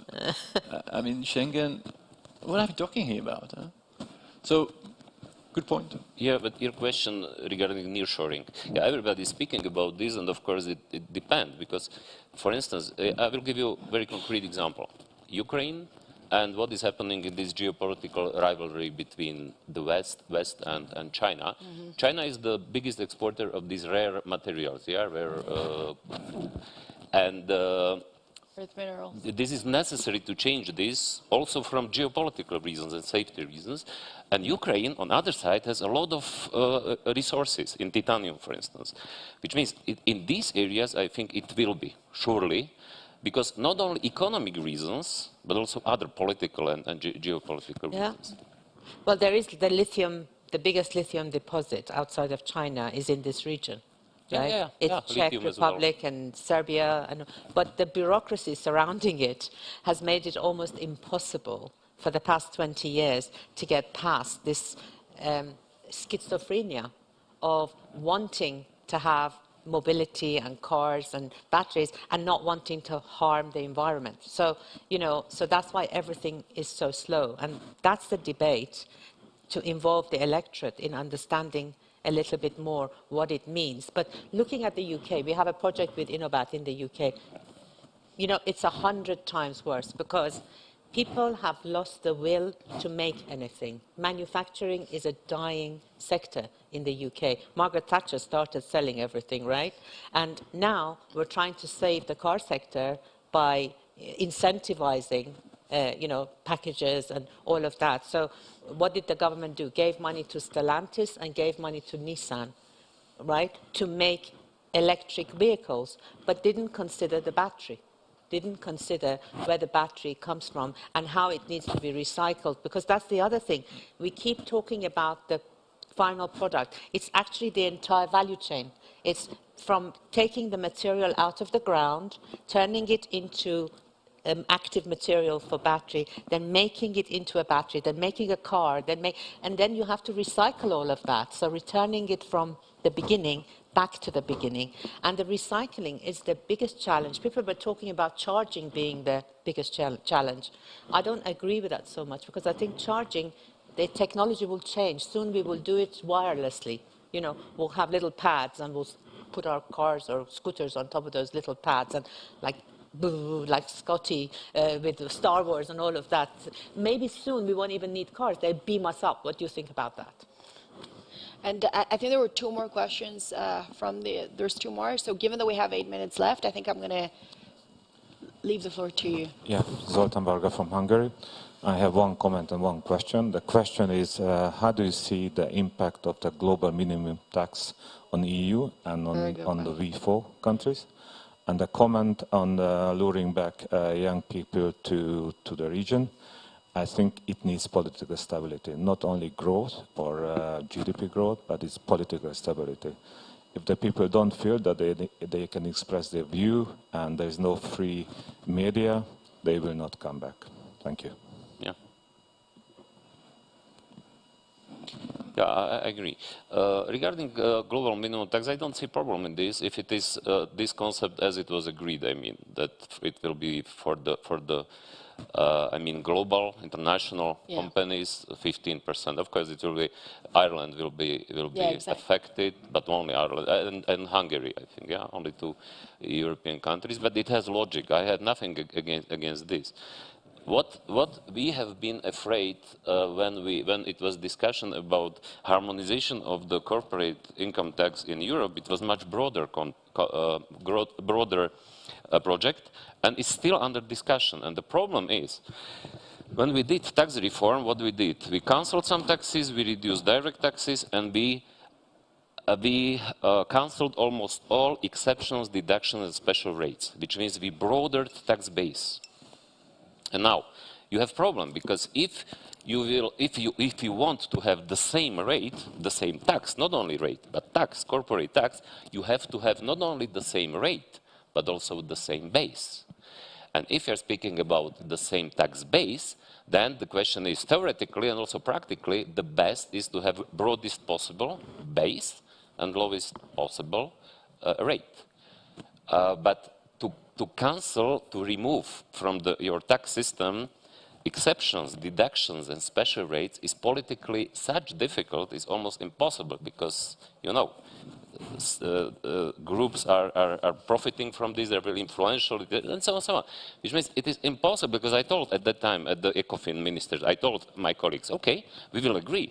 Schengen. What are we talking here about? Huh? So, good point. Yeah, but your question regarding nearshoring, everybody is speaking about this, and of course it depends, because, for instance, I will give you a very concrete example. Ukraine and what is happening in this geopolitical rivalry between the West and China. Mm-hmm. China is the biggest exporter of these rare materials, Earth minerals. This is necessary to change this, also from geopolitical reasons and safety reasons. And Ukraine, on the other side, has a lot of resources, in titanium, for instance, which means in these areas, I think it will be, surely, because not only economic reasons, but also other political and geopolitical reasons. Well, there is the lithium, the biggest lithium deposit outside of China is in this region. Right? It's Czech Republic and Serbia, but the bureaucracy surrounding it has made it almost impossible for the past 20 years to get past this schizophrenia of wanting to have mobility and cars and batteries and not wanting to harm the environment. So, so that's why everything is so slow. And that's the debate, to involve the electorate in understanding a little bit more what it means. But looking at the UK, we have a project with Innobat in the UK. It's 100 times worse because people have lost the will to make anything. Manufacturing is a dying sector in the UK. Margaret Thatcher started selling everything, right? And now we're trying to save the car sector by incentivizing packages and all of that. So what did the government do? Gave money to Stellantis and gave money to Nissan, right, to make electric vehicles, but didn't consider the battery, didn't consider where the battery comes from and how it needs to be recycled, because that's the other thing. We keep talking about the final product. It's actually the entire value chain. It's from taking the material out of the ground, turning it into active material for battery, then making it into a battery, then making a car, and then you have to recycle all of that. So returning it from the beginning back to the beginning. And the recycling is the biggest challenge. People were talking about charging being the biggest challenge. I don't agree with that so much, because I think charging, the technology will change. Soon we will do it wirelessly. We'll have little pads and we'll put our cars or scooters on top of those little pads and like Scotty with Star Wars and all of that. Maybe soon we won't even need cars. They beam us up. What do you think about that? And I think there were two more questions there's two more. So given that we have 8 minutes left, I think I'm going to leave the floor to you. Yeah, Zoltán Varga from Hungary. I have one comment and one question. The question is, how do you see the impact of the global minimum tax on EU and on the V4 countries? And a comment on luring back young people to the region. I think it needs political stability, not only growth or GDP growth, but it's political stability. If the people don't feel that they can express their view and there's no free media, they will not come back. Thank you. Yeah, I agree. Regarding global minimum tax, I don't see a problem in this if it is this concept as it was agreed. I mean that it will be for the global international companies 15%. Of course, it will be Ireland will be affected, but only Ireland and Hungary. I think only two European countries. But it has logic. I had nothing against this. What we have been afraid when it was discussion about harmonization of the corporate income tax in Europe, it was much broader project, and it's still under discussion. And the problem is, when we did tax reform, what we did? We cancelled some taxes, we reduced direct taxes, and we cancelled almost all exceptions, deductions, and special rates, which means we broadened tax base. And now you have a problem, because if you want to have the same rate, the same tax, not only rate, but tax, corporate tax, you have to have not only the same rate, but also the same base. And if you're speaking about the same tax base, then the question is theoretically and also practically, the best is to have broadest possible base and lowest possible rate. But to cancel, to remove from your tax system exceptions, deductions, and special rates is politically such difficult, it's almost impossible because, you know, groups are profiting from this, they're very influential, and so on, so on. Which means it is impossible, because I told at that time, at the ECOFIN ministers, I told my colleagues, okay, we will agree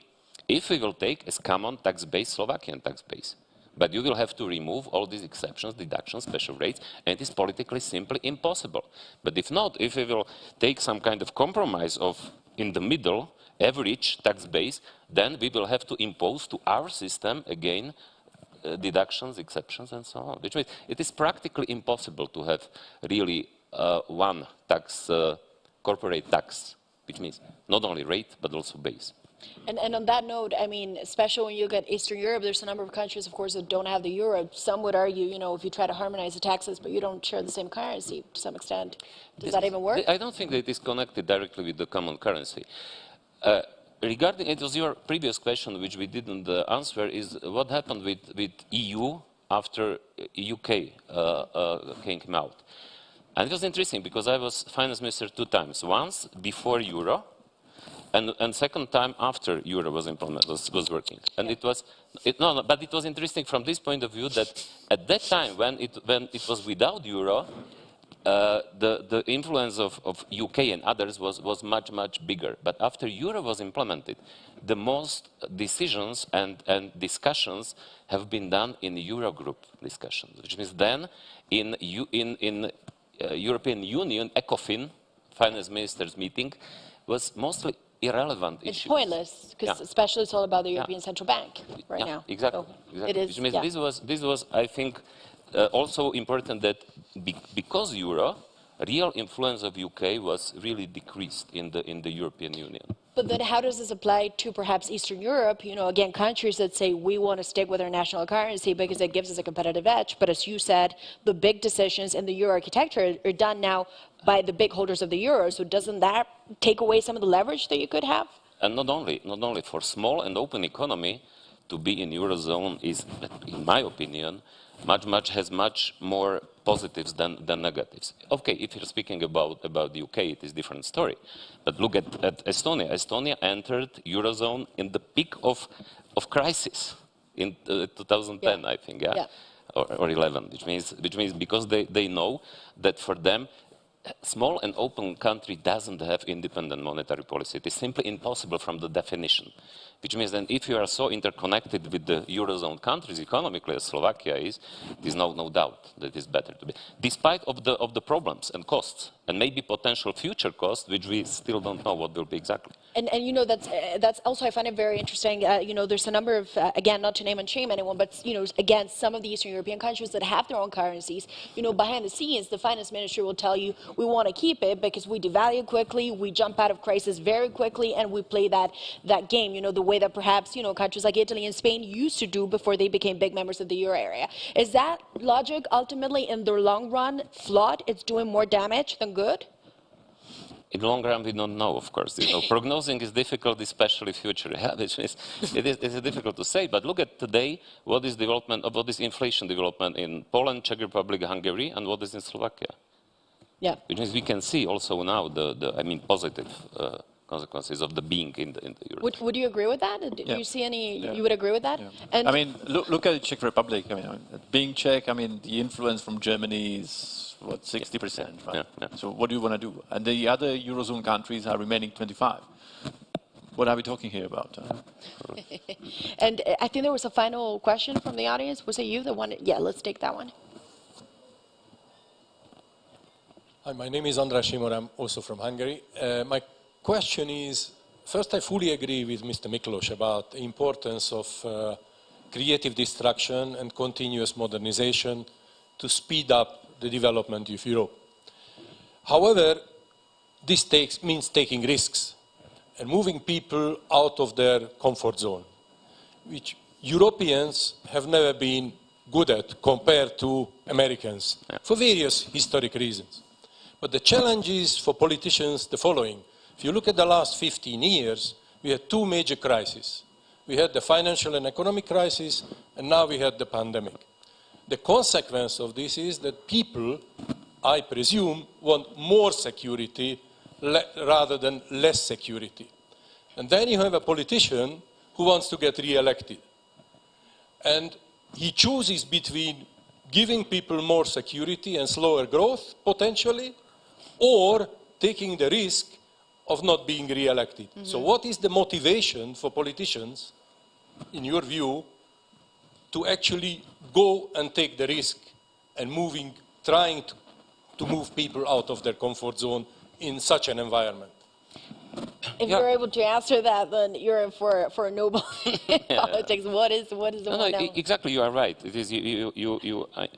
if we will take as common tax base Slovakian tax base. But you will have to remove all these exceptions, deductions, special rates, and it is politically simply impossible. But if not, if we will take some kind of compromise of, in the middle, average tax base, then we will have to impose to our system, again, deductions, exceptions, and so on. Which means it is practically impossible to have really one tax, corporate tax, which means not only rate, but also base. And on that note, I mean, especially when you look at Eastern Europe, there's a number of countries, of course, that don't have the euro. Some would argue, you know, if you try to harmonize the taxes, but you don't share the same currency to some extent, does that even work? I don't think that it is connected directly with the common currency. Regarding, it was your previous question, which we didn't answer, is what happened with EU after UK came out. And it was interesting, because I was finance minister 2 times. Once before euro, and second time after euro was implemented, was working. And it was, but it was interesting from this point of view that at that time, when it was without euro, the influence of UK and others was much, much bigger. But after euro was implemented, the most decisions and discussions have been done in Eurogroup discussions, which means then in European Union, ECOFIN, finance ministers meeting, was mostly irrelevant It's issues. pointless, because especially it's all about the European Central Bank right now. Exactly. So exactly. it is, Which means this was, I think, also important that because euro, real influence of UK was really decreased in the European Union. But then how does this apply to perhaps Eastern Europe? You know, again, countries that say we want to stick with our national currency because it gives us a competitive edge. But as you said, the big decisions in the euro architecture are done now by the big holders of the euro. So doesn't that take away some of the leverage that you could have? And not only for small and open economy to be in eurozone is, in my opinion, has much more positives than negatives. Okay, if you're speaking about the UK, it is a different story. But look at Estonia. Estonia entered eurozone in the peak of crisis in 2010, I think, or 11, which means because they know that for them, small and open country doesn't have independent monetary policy. It is simply impossible from the definition. Which means that if you are so interconnected with the Eurozone countries economically as Slovakia is, there is no doubt that it is better to be. Despite of the problems and costs, and maybe potential future costs, which we still don't know what will be exactly. And you know, that's also, I find it very interesting. You know, there's a number of, again, not to name and shame anyone, but, you know, again, some of the Eastern European countries that have their own currencies, you know, behind the scenes, the finance minister will tell you, we want to keep it because we devalue quickly, we jump out of crisis very quickly, and we play that game, you know, the way that perhaps, you know, countries like Italy and Spain used to do before they became big members of the euro area. Is that logic ultimately in the long run flawed? It's doing more damage than good? In the long run, we don't know, of course. You know, prognosing is difficult, especially future. It is difficult to say. But look at today, what is inflation development in Poland, Czech Republic, Hungary, and what is in Slovakia. Yeah. Which means we can see also now positive consequences of the being in the euro. Would you agree with that? Do you see any? You would agree with that? Yeah. And I mean, look at the Czech Republic. I mean, being Czech, I mean, the influence from Germany is what, 60%, right? Yeah. So what do you want to do? And the other eurozone countries are remaining 25. What are we talking here about? And I think there was a final question from the audience. Was it you? The one? Yeah, let's take that one. Hi, my name is András Simor. I'm also from Hungary. My question is, first, I fully agree with Mr. Mikloš about the importance of creative destruction and continuous modernization to speed up the development of Europe. However, this means taking risks and moving people out of their comfort zone, which Europeans have never been good at compared to Americans for various historic reasons. But the challenge is for politicians the following. If you look at the last 15 years, we had two major crises. We had the financial and economic crisis, and now we had the pandemic. The consequence of this is that people, I presume, want more security rather than less security. And then you have a politician who wants to get re-elected. And he chooses between giving people more security and slower growth, potentially, or taking the risk of not being re-elected. Mm-hmm. So what is the motivation for politicians, in your view, to actually go and take the risk and trying to move people out of their comfort zone in such an environment? If you're able to answer that, then you're in for a Nobel in politics. What is the one now? Exactly, you are right. It is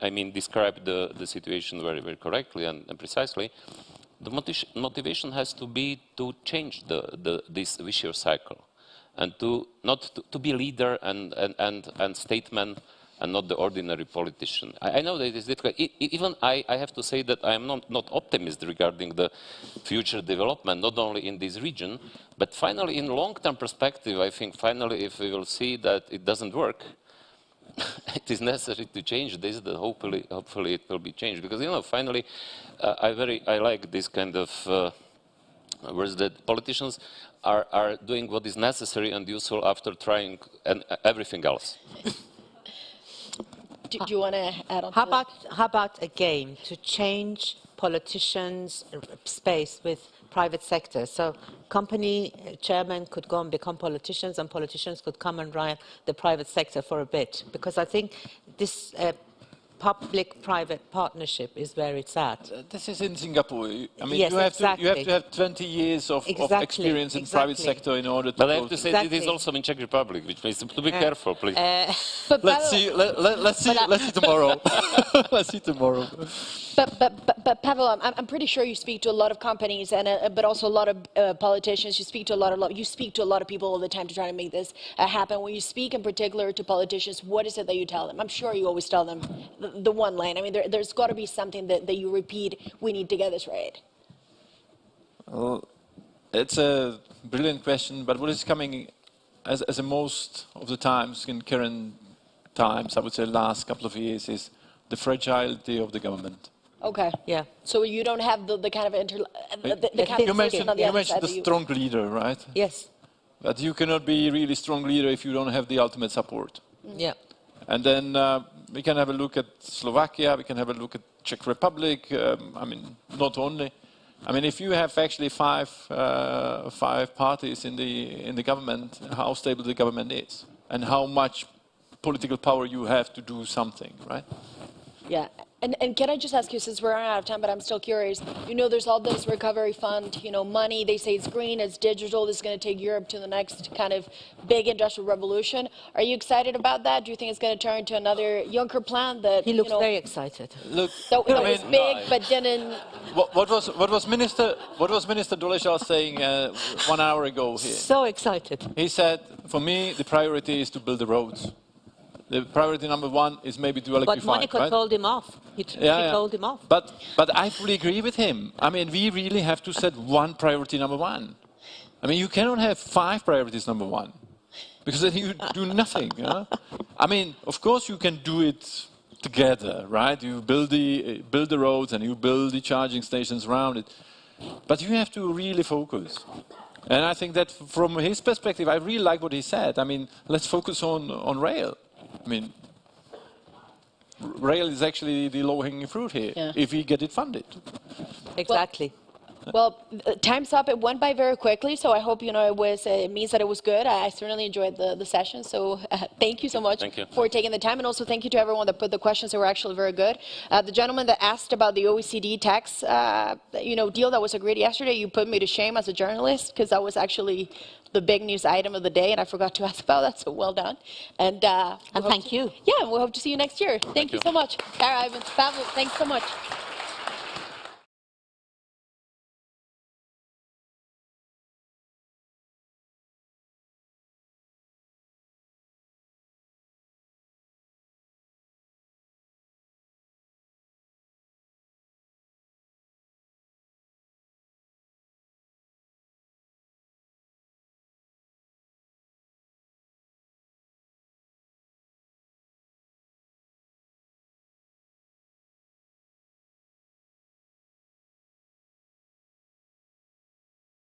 I mean, described the situation very, very correctly and precisely. The motivation has to be to change this vicious cycle, and to be leader and statesman, and not the ordinary politician. I know that it is difficult. Even I have to say that I am not optimist regarding the future development, not only in this region, but finally in long-term perspective, I think finally if we will see that it doesn't work, it is necessary to change this, that hopefully it will be changed. Because, you know, finally, I like this kind of words that politicians are doing what is necessary and useful after trying everything else. Do you want to add on? How about a game to change politicians' space with private sector? So company chairmen could go and become politicians, and politicians could come and run the private sector for a bit. Because I think this public-private partnership is where it's at. This is in Singapore. I mean, yes, you have exactly. to have 20 years of experience in private sector in order to. But I have to say it is also in Czech Republic, which means to be careful, please. But let's see tomorrow. Let's see tomorrow. But Pavel, I'm pretty sure you speak to a lot of companies, but also a lot of politicians. You speak to a lot of people all the time to try to make this happen. When you speak in particular to politicians, what is it that you tell them? I'm sure you always tell them the one line. I mean, there's got to be something that you repeat. We need to get this right. Well, it's a brilliant question, but what is coming as a most of the times in current times, I would say last couple of years, is the fragility of the government. Okay. Yeah. So you don't have the kind of You mentioned the strong leader, right? Yes. But you cannot be really strong leader if you don't have the ultimate support. Yeah. And then we can have a look at Slovakia. We can have a look at Czech Republic. I mean, not only. I mean, if you have actually five parties in the government, how stable the government is, and how much political power you have to do something, right? Yeah. And can I just ask you, since we're running out of time, but I'm still curious, you know, there's all this recovery fund, you know, money, they say it's green, it's digital, this is going to take Europe to the next kind of big industrial revolution. Are you excited about that? Do you think it's going to turn into another Juncker plan that, He looks very excited. Look, that was big, but didn't... What was Minister Dolezal saying 1 hour ago here? So excited. He said, for me, the priority is to build the roads. The priority number one is maybe to electrify. But Monica told him off. She told him off. But I fully agree with him. I mean, we really have to set one priority number one. I mean, you cannot have 5 priorities number one, because then you do nothing. You know? I mean, of course you can do it together, right? You build the roads and you build the charging stations around it, but you have to really focus. And I think that from his perspective, I really like what he said. I mean, let's focus on rail. I mean, rail is actually the low-hanging fruit here, if we get it funded. Exactly. Well, time's up. It went by very quickly, so I hope, you know, it means that it was good. I certainly enjoyed the session, so thank you so much for taking the time, and also thank you to everyone that put the questions that were actually very good. The gentleman that asked about the OECD tax, you know, deal that was agreed yesterday, you put me to shame as a journalist, because that was actually the big news item of the day, and I forgot to ask about that, so well done. And thank you. Yeah, we hope to see you next year. Thank you so much. Kara, Ivan, Pavel, thanks so much.